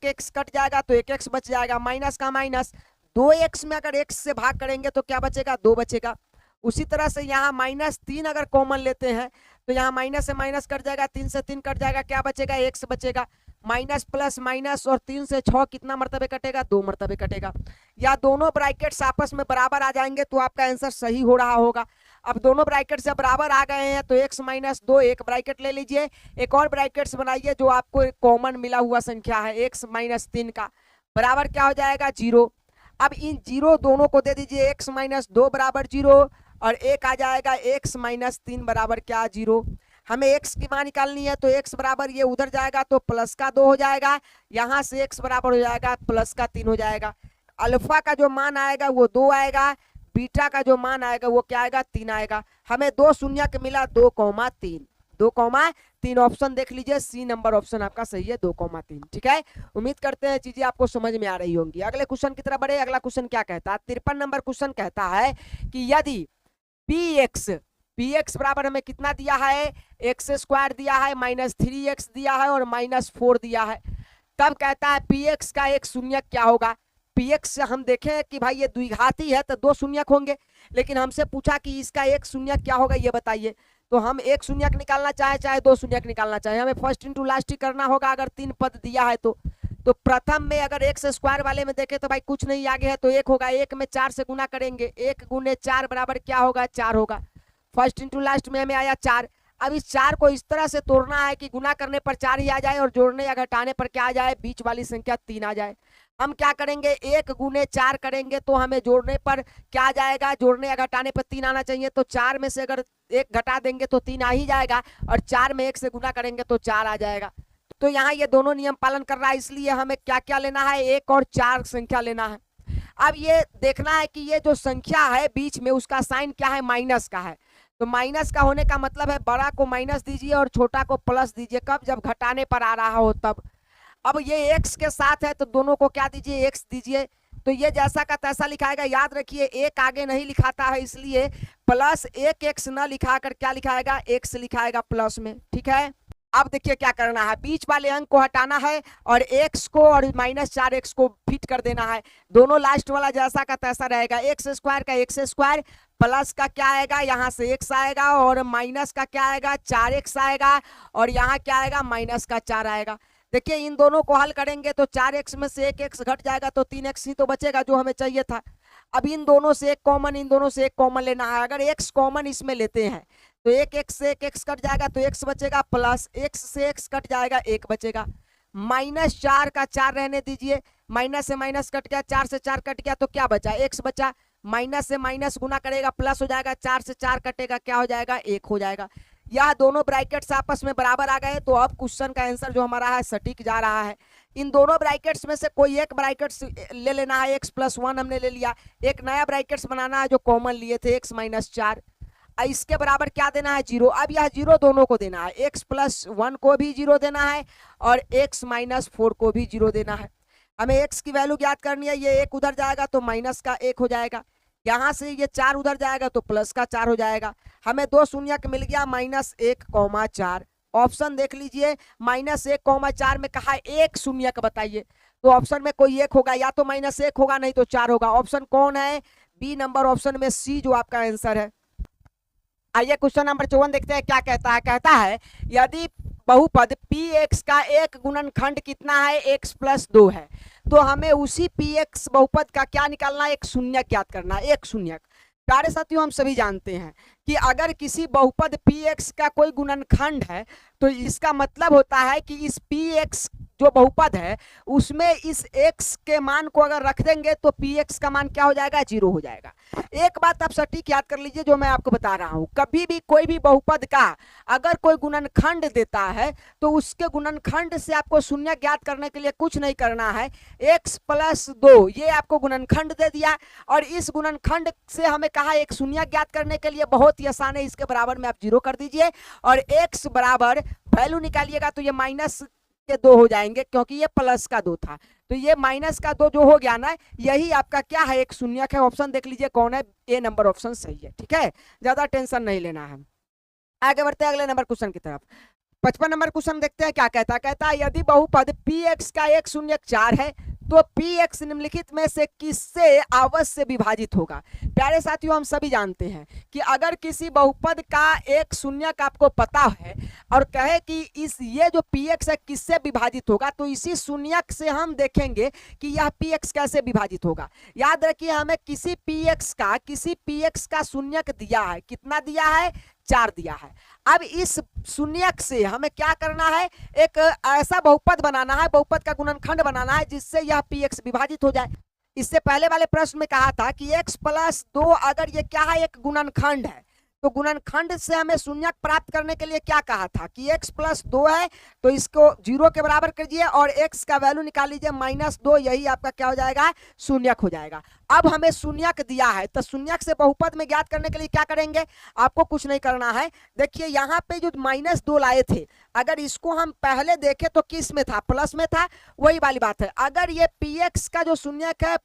x कट जाएगा तो एक x बच जाएगा, माइनस का माइनस। 2x में अगर x से भाग करेंगे तो क्या बचेगा, 2 बचेगा। उसी तरह से यहाँ -3 अगर कॉमन लेते हैं तो यहाँ माइनस से माइनस कट जाएगा, 3 से 3 कट जाएगा, क्या बचेगा, x बचेगा। माइनस प्लस माइनस, और 3 से 6 कितना मरतबे कटेगा, 2 मरतबे कटेगा। या दोनों ब्रैकेट्स आपस में बराबर आ जाएंगे तो आपका आंसर सही हो रहा होगा। अब दोनों ब्रैकेट से बराबर आ गए हैं तो x - 2 एक ब्रैकेट ले लीजिए, एक और ब्रैकेट्स बनाइए जो आपको कॉमन मिला हुआ संख्या है x - 3 का, बराबर क्या हो जाएगा, 0। अब इन 0 दोनों को दे दीजिए, x - 2 बराबर 0 और एक आ जाएगा x - 3 बराबर क्या, 0। हमें x की मान निकालनी है तो x बराबर ये उधर जाएगा तो प्लस का 2 हो जाएगा, यहाँ से x बराबर हो जाएगा प्लस का 3 हो जाएगा। अल्फा का जो मान आएगा वो 2 आएगा, बीटा का जो मान आएगा वो क्या आएगा, 3 आएगा। हमें 2 शून्यक मिला, 2,3, 2,3 ऑप्शन देख लीजिए, सी नंबर ऑप्शन आपका सही है, 2,3। ठीक है, उम्मीद करते हैं चीजें आपको समझ में आ रही होंगी। अगले क्वेश्चन की तरफ बढ़े। अगला क्वेश्चन क्या कहता है, 53 नंबर क्वेश्चन कहता है कि यदि px बराबर हमें कितना दिया है, x² दिया है, -3x दिया है और -4 दिया है, तब कहता है px का एक शून्यक क्या होगा। px हम देखें कि भाई ये द्विघाती है तो 2 शून्यक होंगे, लेकिन हमसे पूछा कि इसका एक शून्यक क्या होगा ये बताइए। तो हम एक शून्यक निकालना चाहे चाहे 2 शून्यक निकालना चाहे, हमें फर्स्ट इंटू लास्ट ही करना होगा अगर 3 पद दिया है तो प्रथम में अगर x² वाले में देखें तो भाई कुछ नहीं आगे है तो 1 होगा, 1 में 4 से गुना करेंगे, 1 गुने 4 बराबर क्या होगा, 4 होगा। फर्स्ट इंटू लास्ट में हमें आया 4। अब इस 4 को इस तरह से तोड़ना है कि गुना करने पर 4 ही आ जाए और जोड़ने या घटाने पर क्या आ जाए, बीच वाली संख्या 3 आ जाए। हम क्या करेंगे, 1 गुने 4 करेंगे तो हमें जोड़ने पर क्या आ जाएगा, जोड़ने या घटाने पर 3 आना चाहिए। तो 4 में से अगर 1 घटा देंगे तो 3 आ ही जाएगा, और 4 में 1 से गुना करेंगे तो 4 आ जाएगा। तो यहाँ ये दोनों नियम पालन कर रहा है, इसलिए हमें क्या क्या लेना है, 1 और 4 संख्या लेना है। अब ये देखना है कि ये जो संख्या है बीच में उसका साइन क्या है, माइनस का है। तो माइनस का होने का मतलब है बड़ा को माइनस दीजिए और छोटा को प्लस दीजिए, कब, जब घटाने पर आ रहा हो तब। अब ये x के साथ है तो दोनों को क्या दीजिए, x दीजिए। तो ये जैसा का तैसा लिखाएगा, याद रखिए 1 आगे नहीं लिखाता है, इसलिए प्लस 1x न लिखाकर क्या लिखाएगा, x लिखाएगा प्लस में। ठीक है, अब देखिए क्या करना है, बीच वाले अंक को हटाना है और x को और -4x को फिट कर देना है। दोनों लास्ट वाला जैसा का तैसा रहेगा, x² का x² प्लस का क्या आएगा, यहाँ से x आएगा, और माइनस का क्या आएगा, 4x आएगा, और यहाँ क्या आएगा, माइनस का 4 आएगा। देखिए इन दोनों को हल करेंगे तो 4x में से 1x घट जाएगा तो 3x ही तो बचेगा जो हमें चाहिए था। अब इन दोनों से एक कॉमन, इन दोनों से एक कॉमन लेना है। अगर x कॉमन इसमें लेते हैं तो 1x से 1x कट जाएगा तो x बचेगा, प्लस x से x कट जाएगा 1 बचेगा। -4 का 4 रहने दीजिए, माइनस से माइनस कट गया, 4 से 4 कट गया तो क्या बचा, x बचा। माइनस से माइनस गुना करेगा प्लस हो जाएगा, 4 से 4 कटेगा क्या हो जाएगा, 1 हो जाएगा। यह दोनों ब्रैकेट्स आपस में बराबर आ गए तो अब क्वेश्चन का आंसर जो हमारा है सटीक जा रहा है। इन दोनों ब्रैकेट्स में से कोई एक ब्रैकेट्स ले लेना है, x + 1 हमने ले लिया, एक नया ब्रैकेट्स बनाना है जो कॉमन लिए थे, x - 4, इसके बराबर क्या देना है, 0। अब यह 0 दोनों को देना है, x + 1 को भी 0 देना है और x - 4 को भी 0 देना है। हमें x की वैल्यू ज्ञात करनी है, ये 1 उधर जाएगा तो माइनस का 1 हो जाएगा, यहाँ से ये 4 उधर जाएगा तो प्लस का 4 हो जाएगा। हमें 2 शून्यक मिल गया -1,4। ऑप्शन देख लीजिए, -1,4 में कहा 1 शून्यक बताइए, तो ऑप्शन में कोई एक होगा, या तो -1 होगा नहीं तो 4 होगा। ऑप्शन कौन है? बी नंबर ऑप्शन में सी जो आपका आंसर है। आइए क्वेश्चन नंबर 54 देखते हैं क्या कहता है। कहता है यदि बहुपद px का एक गुणनखंड कितना है? x + 2 है, तो हमें उसी px बहुपद का क्या निकालना है? एक शून्यक ज्ञात करना है, एक शून्यक। प्यारे साथियों, हम सभी जानते हैं कि अगर किसी बहुपद px का कोई गुणनखंड है तो इसका मतलब होता है कि इस px जो बहुपद है उसमें इस x के मान को अगर रख देंगे तो px का मान क्या हो जाएगा? 0 हो जाएगा। एक बात आप सटीक याद कर लीजिए जो मैं आपको बता रहा हूं, कभी भी कोई भी बहुपद का अगर कोई गुणनखंड देता है तो उसके गुणनखंड से आपको शून्य ज्ञात करने के लिए कुछ नहीं करना है, x + 2 ये आपको गुणनखंड दे दिया, और इस गुणनखंड से हमें कहा एक शून्य ज्ञात करने के लिए बहुत ही आसान है, इसके बराबर में आप 0 कर दीजिए और x बराबर वैल्यू निकालिएगा तो ये -2 हो जाएंगे, क्योंकि ये प्लस का 2 था, तो ये -2 जो हो गया ना, यही आपका क्या है? एक शून्यक है। ऑप्शन देख लीजिए कौन है? ए नंबर ऑप्शन सही है। ठीक है, ज्यादा टेंशन नहीं लेना है। आगे बढ़ते हैं अगले नंबर क्वेश्चन की तरफ। 55 नंबर क्वेश्चन देखते हैं क्या कहता है। कहता है यदि बहुपद px का एक शून्यक 4 है तो px निम्नलिखित में से किससे अवश्य विभाजित होगा? प्यारे साथियों, हम सभी जानते हैं कि अगर किसी बहुपद का एक शून्यक आपको पता है और कहे कि इस ये जो px है किससे विभाजित होगा, तो इसी शून्यक से हम देखेंगे कि यह px कैसे विभाजित होगा। याद रखिए, हमें किसी px का शून्यक दिया है, कितना दिया है? 4 दिया है। अब इस शून्यक से हमें क्या करना है? एक ऐसा बहुपद बनाना है, बहुपद का गुणनखंड बनाना है जिससे यह px विभाजित हो जाए। इससे पहले वाले प्रश्न में कहा था कि x + 2 अगर ये क्या है? एक गुणनखंड है, तो गुणनखंड से हमें शून्यक प्राप्त करने के लिए क्या कहा था कि x + 2 है तो इसको 0 के बराबर कीजिए और x का वैल्यू निकाल लीजिए -2, यही आपका क्या हो जाएगा? शून्यक हो जाएगा। अब हमें शून्यक दिया है तो शून्यक से बहुपद में ज्ञात करने के लिए क्या करेंगे? आपको कुछ नहीं करना है। देखिए यहाँ पे जो -2 लाए थे, अगर इसको हम पहले देखें तो किस में था? प्लस में था। वही वाली बात है, अगर ये px का जो शून्यक है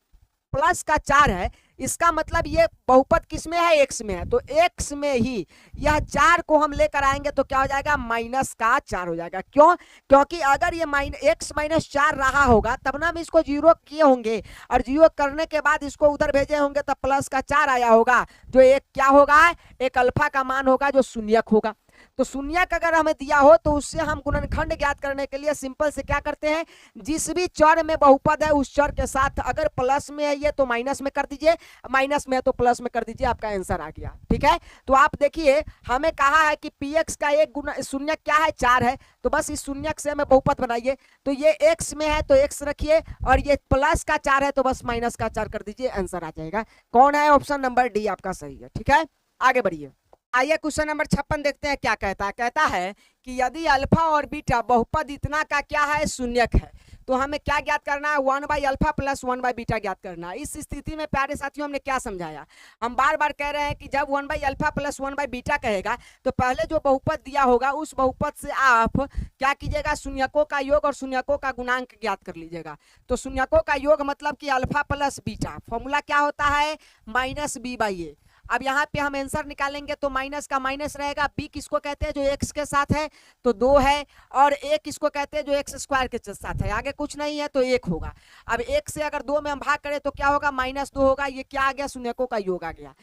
प्लस का 4 है, इसका मतलब ये बहुपद किस में है? x में है, तो x में ही यह 4 को हम लेकर आएंगे तो क्या हो जाएगा? -4 हो जाएगा। क्यों? क्योंकि अगर ये x - 4 रहा होगा तब ना हम इसको 0 किए होंगे, और 0 करने के बाद इसको उधर भेजे होंगे तब प्लस का 4 आया होगा, जो एक क्या होगा? एक अल्फा का मान होगा जो शून्यक होगा। तो शून्यक अगर हमें दिया हो तो उससे हम गुणनखंड ज्ञात करने के लिए सिंपल से क्या करते हैं? जिस भी चर में बहुपद है उस चर के साथ अगर प्लस में है ये तो माइनस में कर दीजिए, माइनस में है तो प्लस में कर दीजिए, आपका आंसर आ गया। ठीक है, तो आप देखिए हमें कहा है कि px का एक शून्यक क्या है? 4 है, तो बस इस शून्यक से हमें बहुपद बनाइए, तो ये x में है तो x रखिए, और ये प्लस का 4 है तो बस -4 कर दीजिए, आंसर आ जाएगा। कौन है? ऑप्शन नंबर डी आपका सही है। ठीक है, आगे बढ़िए। आइए क्वेश्चन नंबर 56 देखते हैं क्या कहता है। कहता है कि यदि अल्फा और बीटा बहुपद इतना का क्या है? शून्यक है, तो हमें क्या ज्ञात करना है? 1/अल्फा + 1/बीटा ज्ञात करना है। इस स्थिति में प्यारे साथियों हमने क्या समझाया? हम बार बार कह रहे हैं कि जब 1/अल्फा + 1/बीटा कहेगा तो पहले जो बहुपद दिया होगा उस बहुपद से आप क्या कीजिएगा? शून्यकों का योग और शून्यकों का गुणांक ज्ञात कर लीजिएगा। तो शून्यकों का योग मतलब कि अल्फा + बीटा, फॉर्मूला क्या होता है? -b/a। अब यहाँ पे हम आंसर निकालेंगे तो माइनस का माइनस रहेगा। बी किसको कहते हैं? जो x के साथ है तो 2 है, और a किसको कहते हैं? जो x² के साथ है, आगे कुछ नहीं है तो 1 होगा। अब 1 से अगर 2 में हम भाग करें तो क्या होगा? -2 होगा। ये क्या आ गया? शून्यकों का योग आ गया।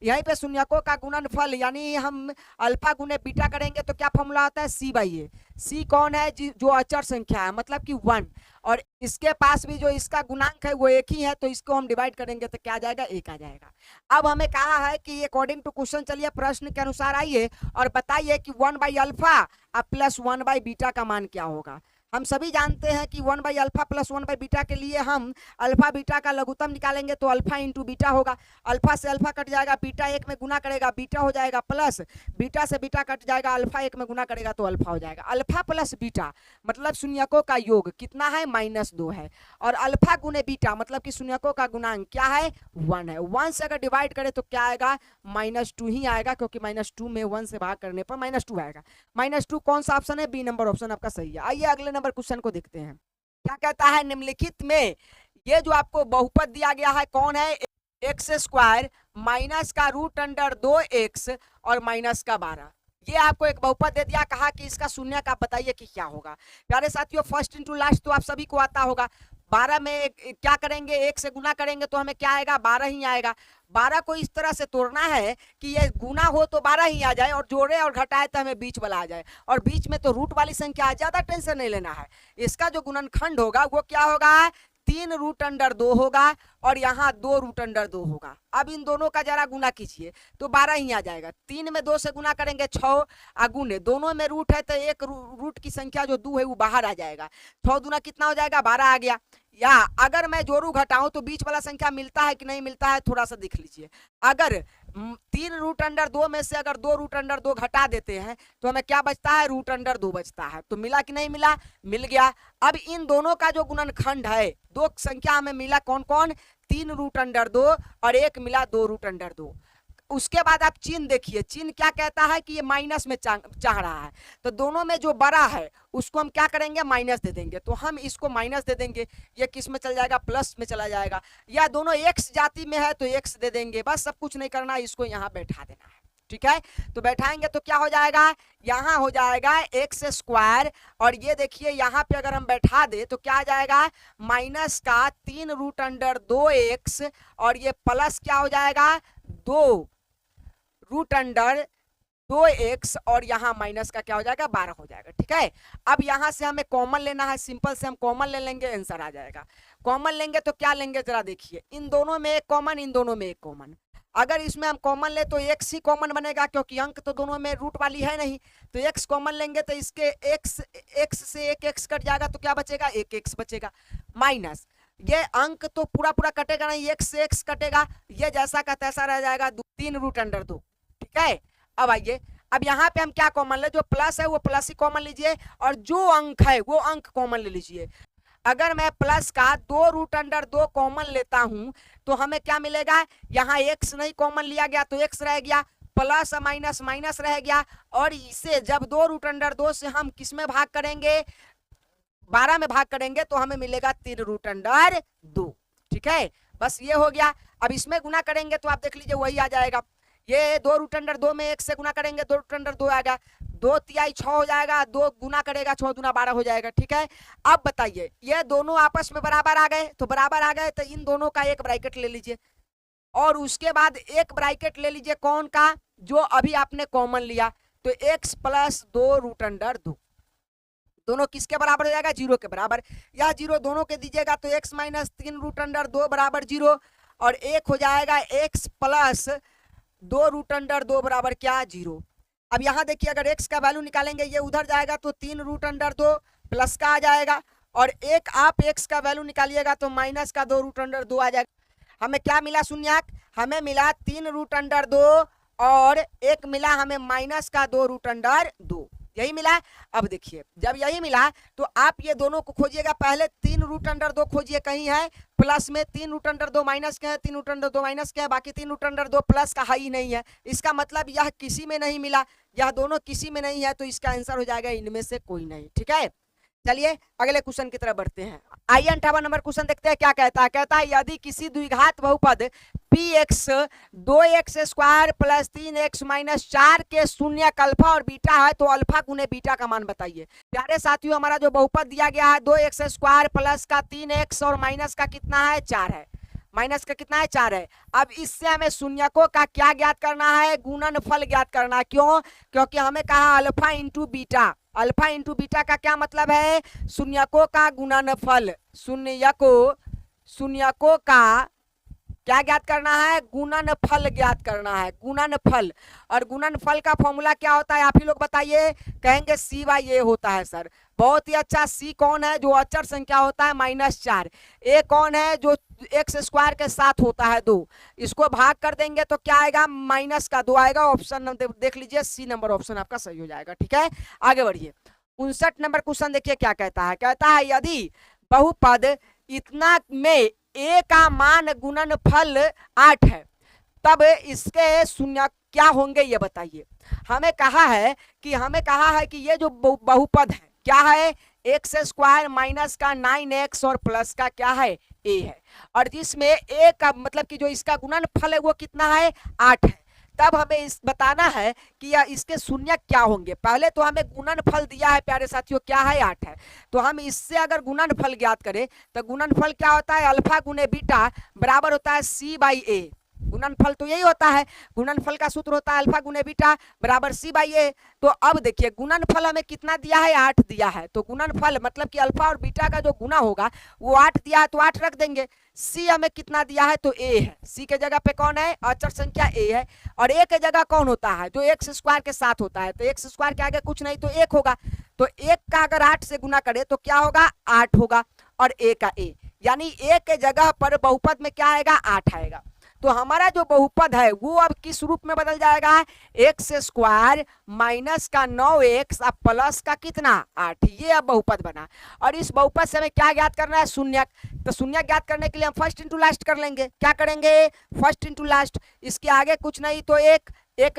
यहीं पे शून्यकों का गुणनफल यानी हम अल्फा गुने बीटा करेंगे तो क्या फॉर्मूला होता है? c/a। c कौन है? जो अचर संख्या है, मतलब कि 1, और इसके पास भी जो इसका गुणांक है वो 1 ही है, तो इसको हम डिवाइड करेंगे तो क्या आ जाएगा? 1 आ जाएगा। अब हमें कहा है कि अकॉर्डिंग टू क्वेश्चन, चलिए प्रश्न के अनुसार आइए और बताइए कि 1/अल्फा + 1/बीटा का मान क्या होगा। हम सभी जानते हैं कि 1/अल्फा + 1/बीटा के लिए हम अल्फा बीटा का लघुत्तम निकालेंगे तो अल्फा × बीटा होगा। अल्फा से अल्फा कट जाएगा, बीटा 1 में गुना करेगा बीटा हो जाएगा, प्लस बीटा से बीटा कट जाएगा, अल्फा 1 में गुना करेगा तो अल्फा हो जाएगा। अल्फा + बीटा मतलब शून्यकों का योग कितना है? -2 है, और अल्फा गुने बीटा मतलब कि शून्यकों का गुणांक क्या है? 1 है। 1 से अगर डिवाइड करें तो क्या आएगा? -2 ही आएगा, क्योंकि -2 में 1 से भाग करने पर -2 आएगा। -2 कौन सा ऑप्शन है? बी नंबर ऑप्शन आपका सही है। आइए अगले नंबर क्वेश्चन को देखते हैं। क्या कहता है निम्नलिखित में ये जो आपको बहुपद दिया गया है कौन है, एक्स स्क्वायर माइनस का रूट अंडर 2x और माइनस का 12, ये आपको एक बहुपद दे दिया, कहा कि इसका शून्य का बताइए कि क्या होगा। प्यारे साथियों फर्स्ट इंटू लास्ट तो आप सभी को आता होगा, 12 में क्या करेंगे, 1 से गुना करेंगे तो हमें क्या आएगा, 12 ही आएगा। 12 को इस तरह से तोड़ना है कि ये गुना हो तो 12 ही आ जाए और जोड़े और घटाए तो हमें बीच वाला आ जाए, और बीच में तो रूट वाली संख्या, ज्यादा टेंशन नहीं लेना है। इसका जो गुणनखंड होगा वो क्या होगा, 3 रूट अंडर 2 होगा और यहाँ 2 रूट अंडर 2 होगा। अब इन दोनों का जरा गुना कीजिए तो 12 ही आ जाएगा। 3 में 2 से गुना करेंगे 6 गुने, दोनों में रूट है तो एक रूट की संख्या जो 2 है वो बाहर आ जाएगा। 6 दूना कितना हो जाएगा, 12 आ गया। या अगर मैं जोड़ू घटाऊं तो बीच वाला संख्या मिलता है कि नहीं मिलता है, थोड़ा सा देख लीजिए। अगर 3 रूट अंडर 2 में से अगर 2 रूट अंडर 2 घटा देते हैं तो हमें क्या बचता है, रूट अंडर 2 बचता है। तो मिला कि नहीं मिला, मिल गया। अब इन दोनों का जो गुणनखंड है, दो संख्या हमें मिला कौन कौन, 3 रूट अंडर 2 और एक मिला 2 रूट अंडर 2। उसके बाद आप चिन्ह देखिए, चिन्ह क्या कहता है कि ये माइनस में चाह रहा है, तो दोनों में जो बड़ा है उसको हम क्या करेंगे, माइनस दे देंगे। तो हम इसको माइनस दे देंगे, ये किस में चल जाएगा, प्लस में चला जाएगा। या दोनों एक्स जाति में है तो एक्स दे देंगे, बस सब कुछ नहीं करना, इसको यहाँ बैठा देना है। ठीक है, तो बैठाएंगे तो क्या हो जाएगा, यहाँ हो जाएगा एक्स स्क्वायर, और ये देखिए यहाँ पे अगर हम बैठा दे तो क्या आ जाएगा, माइनस का 3 रूट अंडर 2x और ये प्लस क्या हो जाएगा, 2 रूट अंडर 2x और यहाँ माइनस का क्या हो जाएगा, 12 हो जाएगा। ठीक है, अब यहाँ से हमें कॉमन लेना है, सिंपल से हम कॉमन ले लेंगे, आंसर आ जाएगा। कॉमन लेंगे तो क्या लेंगे, जरा देखिए, इन दोनों में एक कॉमन, इन दोनों में एक कॉमन। अगर इसमें हम कॉमन ले तो x ही कॉमन बनेगा, क्योंकि अंक तो दोनों में रूट वाली है नहीं। तो x कॉमन लेंगे तो इसके x से एक x कट जाएगा तो क्या बचेगा, एक x बचेगा। माइनस ये अंक तो पूरा पूरा कटेगा नहीं, x से x कटेगा, ये जैसा का तैसा रह जाएगा, 3 रूट अंडर 2। ठीक है, अब आइए, अब यहाँ पे हम क्या कॉमन ले, जो प्लस है वो प्लस ही कॉमन लीजिए और जो अंक है वो अंक कॉमन ले लीजिए। अगर मैं प्लस का 2 रूट अंडर 2 कॉमन लेता हूं तो हमें क्या मिलेगा, यहाँ x नहीं कॉमन लिया गया तो x रह गया, प्लस माइनस माइनस रह गया, और इसे जब 2 रूट अंडर 2 से हम किस में भाग करेंगे, 12 में भाग करेंगे तो हमें मिलेगा 3 रूट अंडर 2। ठीक है, बस ये हो गया। अब इसमें गुना करेंगे तो आप देख लीजिए वही आ जाएगा, ये 2 रूट अंडर 2 में 1 से गुना करेंगे 2 रूट अंडर 2 आएगा, 2 तिहाई 6 हो जाएगा, 2 गुना करेगा 6 दूना 12 हो जाएगा। ठीक है, अब बताइए, ये दोनों आपस में बराबर आ गए, तो बराबर आ गए तो इन दोनों का एक ब्रैकेट ले लीजिए और उसके बाद एक ब्रैकेट ले लीजिए कौन का, जो अभी आपने कॉमन लिया, तो x प्लस 2 रूट अंडर 2, दोनों किसके बराबर हो जाएगा, 0 के बराबर। या 0 दोनों के दीजिएगा तो x माइनस 3 रूट अंडर 2 बराबर 0, और एक हो जाएगा x प्लस 2 रूट अंडर 2 बराबर क्या, 0। अब यहाँ देखिए, अगर x का वैल्यू निकालेंगे ये उधर जाएगा तो 3 रूट अंडर 2 प्लस का आ जाएगा, और एक आप x का वैल्यू निकालिएगा तो माइनस का 2 रूट अंडर 2 आ जाएगा। हमें क्या मिला शून्यक, हमें मिला 3 रूट अंडर 2 और एक मिला हमें माइनस का 2 रूट अंडर 2, यही मिला। अब देखिए, जब यही मिला तो आप ये दोनों को खोजिएगा, पहले 3 रूट अंडर 2 खोजिए, कहीं है प्लस में, 3 रूट अंडर 2 माइनस के है, 3 रूट अंडर 2 माइनस के है, बाकी 3 रूट अंडर 2 प्लस का है ही नहीं है। इसका मतलब यह किसी में नहीं मिला, यह दोनों किसी में नहीं है, तो इसका आंसर हो जाएगा इनमें से कोई नहीं। ठीक है, चलिए अगले क्वेश्चन की तरफ बढ़ते हैं। आइए 58 नंबर क्वेश्चन देखते हैं क्या कहता है। कहता है यदि किसी द्विघात बहुपद px 2x square plus 3x minus 4 के शून्य अल्फा और बीटा है तो अल्फा गुने बीटा का मान बताइए। प्यारे साथियों, हमारा जो बहुपद दिया गया है 2x स्क्वायर प्लस का 3x और माइनस का कितना है, 4 है, माइनस का कितना है, 4 है। अब इससे हमें शून्यकों का क्या ज्ञात करना है, गुणनफल ज्ञात करना। क्यों, क्योंकि हमें कहा alpha into beta, alpha into beta का क्या मतलब है, शून्यकों का गुणनफल, शून्यकों का क्या ज्ञात करना है, गुणनफल ज्ञात करना है, गुणनफल। और गुणनफल का फॉर्मूला क्या होता है, आप ही लोग बताइए, कहेंगे c/a होता है सर। बहुत ही अच्छा, c कौन है, जो अचर संख्या होता है -4, a कौन है, जो x स्क्वायर के साथ होता है 2, इसको भाग कर देंगे तो क्या आएगा, माइनस का 2 आएगा। ऑप्शन देख लीजिए, सी नंबर ऑप्शन आपका सही हो जाएगा। ठीक है, आगे बढ़िए। 59 नंबर क्वेश्चन देखिए क्या कहता है। कहता है यदि बहुपद इतना में a का मान गुणनफल 8 है तब इसके शून्य क्या होंगे, ये बताइए। हमें कहा है कि ये जो बहुपद है क्या है, एक्स स्क्वायर माइनस का 9x और प्लस का क्या है a है, और जिसमें a का मतलब कि जो इसका गुणनफल है वो कितना है 8 है। तब हमें इस बताना है कि या इसके शून्य क्या होंगे। पहले तो हमें गुणनफल दिया है प्यारे साथियों, क्या है 8 है, तो हम इससे अगर गुणनफल ज्ञात करें तो गुणनफल क्या होता है अल्फा गुने बीटा बराबर होता है c/a। गुणनफल तो यही होता है, गुणनफल का सूत्र होता है अल्फा गुने बीटा बराबर c/a। तो अब देखिए गुणनफल हमें कितना दिया है 8 दिया है, तो गुणनफल मतलब कि अल्फा और बीटा का जो गुना होगा वो 8 दिया है तो 8 रख देंगे। c हमें कितना दिया है तो a है, c के जगह पे कौन है अचर संख्या a है, और a के जगह कौन होता है जो एक्स स्क्वायर के साथ होता है, तो एक्स स्क्वायर के आगे कुछ नहीं तो 1 होगा, तो 1 का अगर 8 से गुना करे तो क्या होगा 8 होगा, और a का a, यानी a के जगह पर बहुपद में क्या आएगा 8 आएगा। तो हमारा जो बहुपद है वो अब किस रूप में बदल जाएगा एक्स स्क्वायर माइनस का 9x अब प्लस का कितना 8, ये अब बहुपद बना। और इस बहुपद से हमें क्या ज्ञात करना है शून्यक, तो शून्यक ज्ञात करने के लिए हम फर्स्ट इंटू लास्ट कर लेंगे। क्या करेंगे फर्स्ट इंटू लास्ट, इसके आगे कुछ नहीं तो 1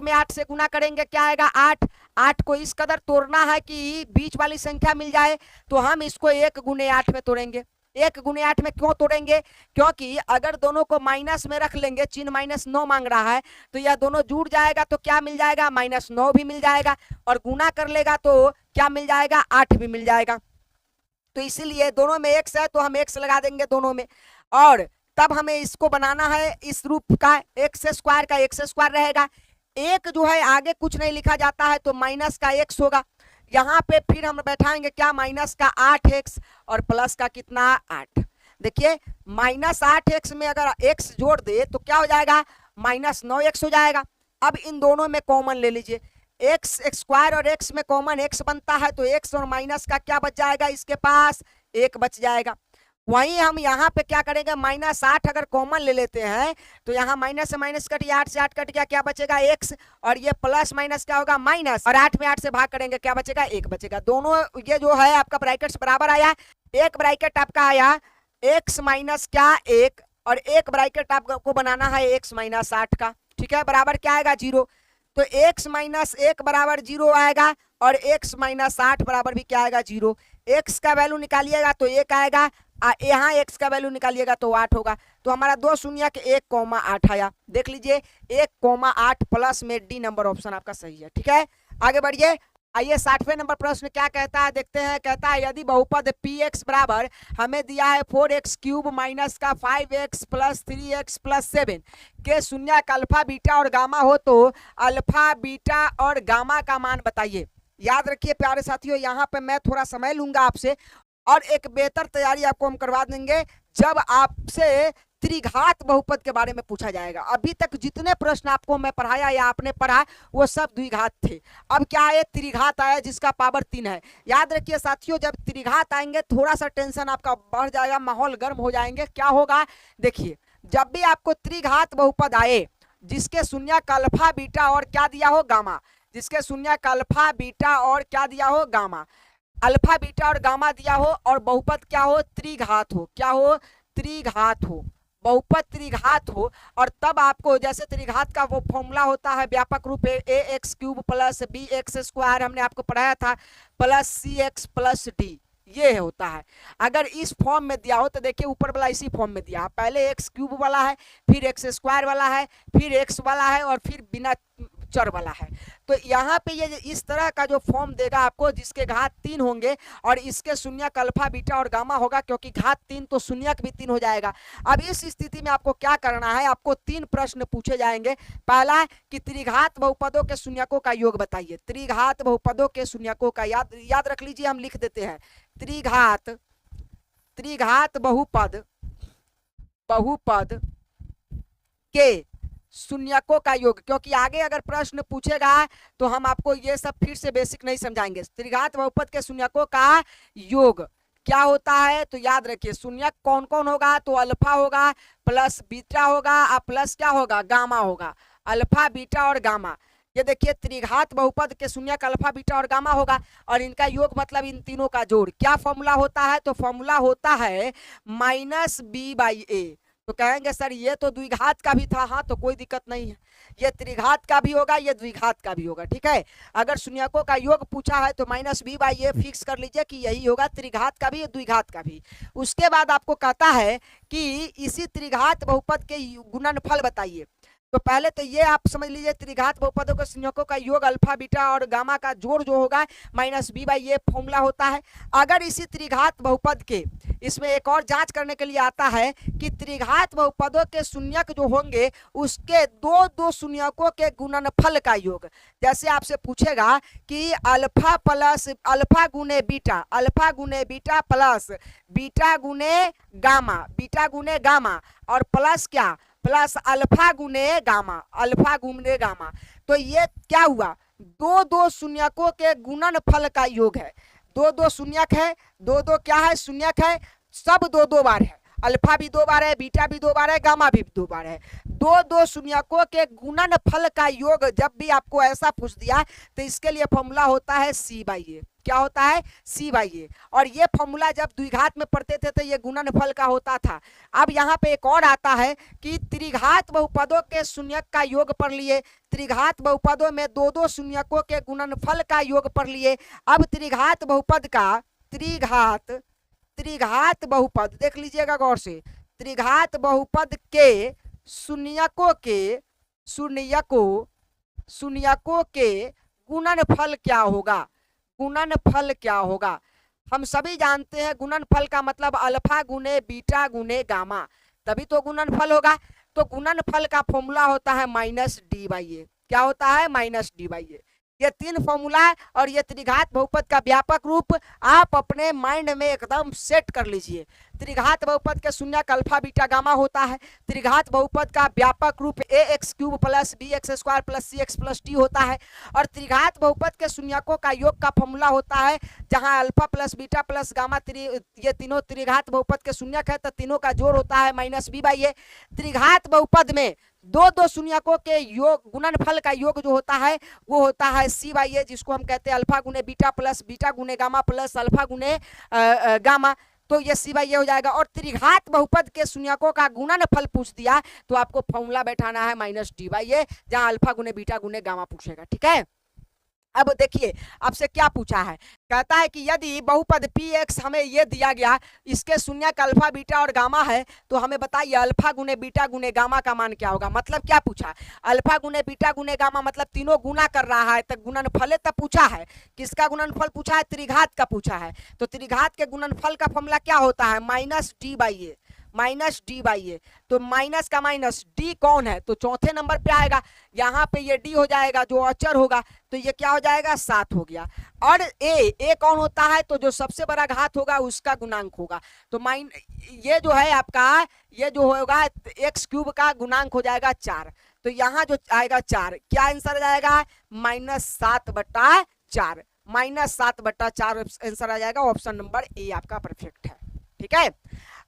में 8 से गुना करेंगे क्या आएगा 8। 8 को इस कदर तोड़ना है कि बीच वाली संख्या मिल जाए, तो हम इसको 1 गुने 8 में तोड़ेंगे। 1 गुने 8 में क्यों तोड़ेंगे, क्योंकि अगर दोनों को माइनस में रख लेंगे, चिन्ह -9 मांग रहा है, तो यह दोनों जुड़ जाएगा तो क्या मिल जाएगा -9 भी मिल जाएगा, और गुना कर लेगा तो क्या मिल जाएगा 8 भी मिल जाएगा। तो इसीलिए दोनों में x है तो हम x लगा देंगे दोनों में, और तब हमें इसको बनाना है इस रूप का एक्स स्क्वायर का एक्स स्क्वायर रहेगा। एक जो है आगे कुछ नहीं लिखा जाता है तो माइनस का x होगा, यहाँ पे फिर हम बैठाएंगे क्या माइनस का 8x और प्लस का कितना 8। देखिए -8x में अगर x जोड़ दे तो क्या हो जाएगा -9x हो जाएगा। अब इन दोनों में कॉमन ले लीजिए, एक्स स्क्वायर और x में कॉमन x बनता है तो x और माइनस का क्या बच जाएगा इसके पास 1 बच जाएगा। वहीं हम यहाँ पे क्या करेंगे -8 अगर कॉमन ले लेते हैं तो यहाँ माइनस से माइनस कट गया, 8 से 8 कट गया, क्या बचेगा x, और ये प्लस माइनस क्या होगा माइनस, और 8 में 8 से भाग करेंगे क्या बचेगा 1 बचेगा। दोनों ये जो है आपका ब्रैकेट्स बराबर आया, एक ब्रैकेट आपका आया x माइनस क्या 1, और एक ब्रैकेट आपको बनाना है x माइनस 8 का, ठीक है, बराबर क्या आएगा 0। तो x माइनस 1 बराबर 0 आएगा, और x माइनस 8 बराबर भी क्या आएगा 0। x का वैल्यू निकालिएगा तो 1 आएगा, यहाँ x का वैल्यू निकालिएगा तो 8 होगा। तो हमारा 2 शून्य के 1,8 आया। देख लीजिए 1,8 प्लस में डी नंबर ऑप्शन आपका सही है, ठीक है। आगे बढ़िए, आइए 60वें नंबर प्रश्न क्या कहता है देखते हैं। कहता है यदि बहुपद px बराबर हमें दिया है 4x क्यूब माइनस का 5x प्लस 3x प्लस 7 के शून्यक अल्फा बीटा और गामा हो तो अल्फा बीटा और गामा का मान बताइए। याद रखिए प्यारे साथियों, यहाँ पे मैं थोड़ा समय लूंगा आपसे, और एक बेहतर तैयारी आपको हम करवा देंगे जब आपसे त्रिघात बहुपद के बारे में पूछा जाएगा। अभी तक जितने प्रश्न आपको मैं पढ़ाया या आपने पढ़ा वो सब द्विघात थे, अब क्या है त्रिघात आया जिसका पावर 3 है। याद रखिए साथियों, जब त्रिघात आएंगे थोड़ा सा टेंशन आपका बढ़ जाएगा, माहौल गर्म हो जाएंगे। क्या होगा देखिए, जब भी आपको त्रिघात बहुपद आए जिसके शून्यक अल्फा बीटा और क्या दिया हो गामा, जिसके शून्यक अल्फा बीटा और क्या दिया हो गामा, अल्फा बीटा और गामा दिया हो, और बहुपद क्या हो त्रिघात हो, क्या हो त्रिघात हो, बहुपद त्रिघात हो, और तब आपको जैसे त्रिघात का वो फॉर्मूला होता है व्यापक रूप A X cube plus B X square, हमने आपको पढ़ाया था, plus C X plus D, ये होता है। अगर इस फॉर्म में दिया हो तो देखिए ऊपर वाला इसी फॉर्म में दिया है, पहले एक्स क्यूब वाला है, फिर एक्स स्क्वायर वाला है, फिर एक्स वाला है, और फिर बिना चर वाला है। तो यहाँ पे ये इस तरह का जो फॉर्म देगा आपको जिसके घात 3 होंगे, और इसके शून्यक अल्फा बीटा और गामा होगा, क्योंकि घात 3 तो शून्यक भी 3 हो जाएगा। अब इस स्थिति में आपको क्या करना है, आपको 3 प्रश्न पूछे जाएंगे। पहला कि त्रिघात बहुपदों के शून्यकों का योग बताइए। त्रिघात बहुपदों के शून्यकों का याद रख लीजिए, हम लिख देते हैं त्रिघात बहुपद के शून्यकों का योग, क्योंकि आगे अगर प्रश्न पूछेगा तो हम आपको ये सब फिर से बेसिक नहीं समझाएंगे। त्रिघात बहुपद के शून्यकों का योग क्या होता है, तो याद रखिए शून्यक कौन कौन होगा, तो अल्फा होगा प्लस बीटा होगा और प्लस क्या होगा गामा होगा, अल्फा बीटा और गामा। ये देखिए त्रिघात बहुपद के शून्यक अल्फा बीटा और गामा होगा, और इनका योग मतलब इन तीनों का जोड़। क्या फॉर्मूला होता है, तो फॉर्मूला होता है -b/a, तो कहेंगे सर ये तो द्विघात का भी था। हाँ, तो कोई दिक्कत नहीं है, ये त्रिघात का भी होगा, ये द्विघात का भी होगा। ठीक है, अगर शून्यकों का योग पूछा है तो minus b by a fix कर लीजिए कि यही होगा, त्रिघात का भी द्विघात का भी। उसके बाद आपको कहता है कि इसी त्रिघात बहुपद के गुणनफल बताइए। तो पहले तो ये आप समझ लीजिए, त्रिघात बहुपदों के संयोजकों का योग अल्फा बीटा और गामा का जोड़ जो होगा minus b by a formula होता है। अगर इसी त्रिघात बहुपद के, इसमें एक और जांच करने के लिए आता है कि त्रिघात बहुपदों के शून्यक जो होंगे उसके दो दो शून्यकों के गुणनफल का योग। जैसे आपसे पूछेगा कि अल्फा प्लस अल्फा गुने बीटा प्लस बीटा गुने गामा और प्लस क्या, प्लस अल्फा गुने गामा। तो ये क्या हुआ, दो दो शून्यकों के गुणनफल का योग है। दो दो शून्यक है, दो दो क्या है, शून्यक है, सब दो दो बार है, अल्फा भी दो बार है, बीटा भी दो बार है, गामा भी दो बार है। दो दो शून्यकों के गुणनफल का योग जब भी आपको ऐसा पूछ दिया तो इसके लिए फॉर्मूला होता है सी बाई ए। क्या होता है, सी बाई ए। और ये फॉर्मूला जब द्विघात में पढ़ते थे तो ये गुणनफल का होता था। अब यहाँ पे एक और आता है कि त्रिघात बहुपदों के शून्यक का योग पढ़ लिए, त्रिघात बहुपदों में दो दो शून्यकों के गुणनफल का योग पढ़ लिए। अब त्रिघात बहुपद का त्रिघात बहुपद देख लीजिएगा गौर से, त्रिघात बहुपद के शून्यकों के गुणनफल क्या होगा। हम सभी जानते हैं गुणनफल का मतलब अल्फा गुने बीटा गुने गामा, तभी तो गुणनफल होगा। तो गुणनफल का फॉर्मूला होता है माइनस डी बाई ए। क्या होता है, माइनस डी बाई ए। ये तीन फॉर्मूला है और ये त्रिघात बहुपद का व्यापक रूप आप अपने माइंड में एकदम सेट कर लीजिए। त्रिघात बहुपद के शून्यक अल्फा बीटा गामा होता है। त्रिघात बहुपद का व्यापक रूप A X cube plus B X square plus C X plus T होता है। और त्रिघात बहुपद के शून्यकों का योग का फॉर्मूला होता है जहां alpha plus beta plus gamma ये तीनों त्रिघात बहुपद के शून्यक है तो तीनों का जोड़ होता है माइनस बी बाई ए। त्रिघात बहुपद में दो दो शून्यकों के योग गुणनफल का योग जो होता है वो होता है सी बाई ए, जिसको हम कहते हैं अल्फा गुने बीटा प्लस बीटा गुने गामा प्लस अल्फा गुने गामा। तो ये सी बाई ए हो जाएगा। और त्रिघात बहुपद के शून्यकों का गुणनफल पूछ दिया तो आपको फॉर्मूला बैठाना है माइनस डी बाई ए, जहां अल्फा गुने बीटा गुने गामा पूछेगा। ठीक है, अब देखिए आपसे क्या पूछा है, कहता है कि यदि बहुपद पी एक्स हमें ये दिया गया, इसके शून्यक अल्फा बीटा और गामा है, तो हमें बताइए अल्फा गुने बीटा गुने गामा का मान क्या होगा। मतलब क्या पूछा, अल्फा गुने बीटा गुने गामा मतलब तीनों गुना कर रहा है, तो गुणनफल तब पूछा है। किसका गुणनफल पूछा है, त्रिघात का पूछा है। तो त्रिघात के गुणनफल का फॉर्मूला क्या होता है, minus D by A, minus D by A. तो माइनस का माइनस, डी कौन है तो चौथे नंबर पे आएगा। यहाँ पे ये डी हो जाएगा जो अचर होगा, तो ये क्या हो जाएगा, 7 हो गया। और ए कौन होता है तो जो सबसे बड़ा घात होगा उसका गुणांक होगा। तो ये जो है आपका, ये जो होगा एक्स क्यूब का गुणांक हो जाएगा 4। तो यहाँ जो आएगा 4, क्या आंसर जाएगा, -7/4, -7/4 आंसर आ जाएगा। ऑप्शन नंबर ए आपका परफेक्ट है। ठीक है,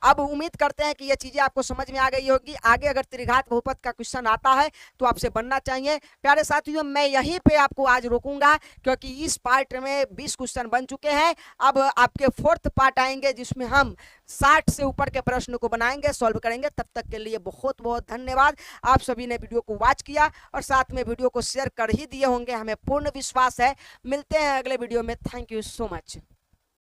अब उम्मीद करते हैं कि ये चीजें आपको समझ में आ गई होगी। आगे अगर त्रिघात बहुपद का क्वेश्चन आता है तो आपसे बनना चाहिए। प्यारे साथियों, मैं यहीं पे आपको आज रोकूंगा क्योंकि इस पार्ट में 20 क्वेश्चन बन चुके हैं। अब आपके 4th पार्ट आएंगे जिसमें हम 60 से ऊपर के प्रश्न को बनाएंगे, सॉल्व करेंगे। तब तक के लिए बहुत बहुत धन्यवाद। आप सभी ने वीडियो को वॉच किया और साथ में वीडियो को शेयर कर ही दिए होंगे, हमें पूर्ण विश्वास है। मिलते हैं अगले वीडियो में। Thank you so much.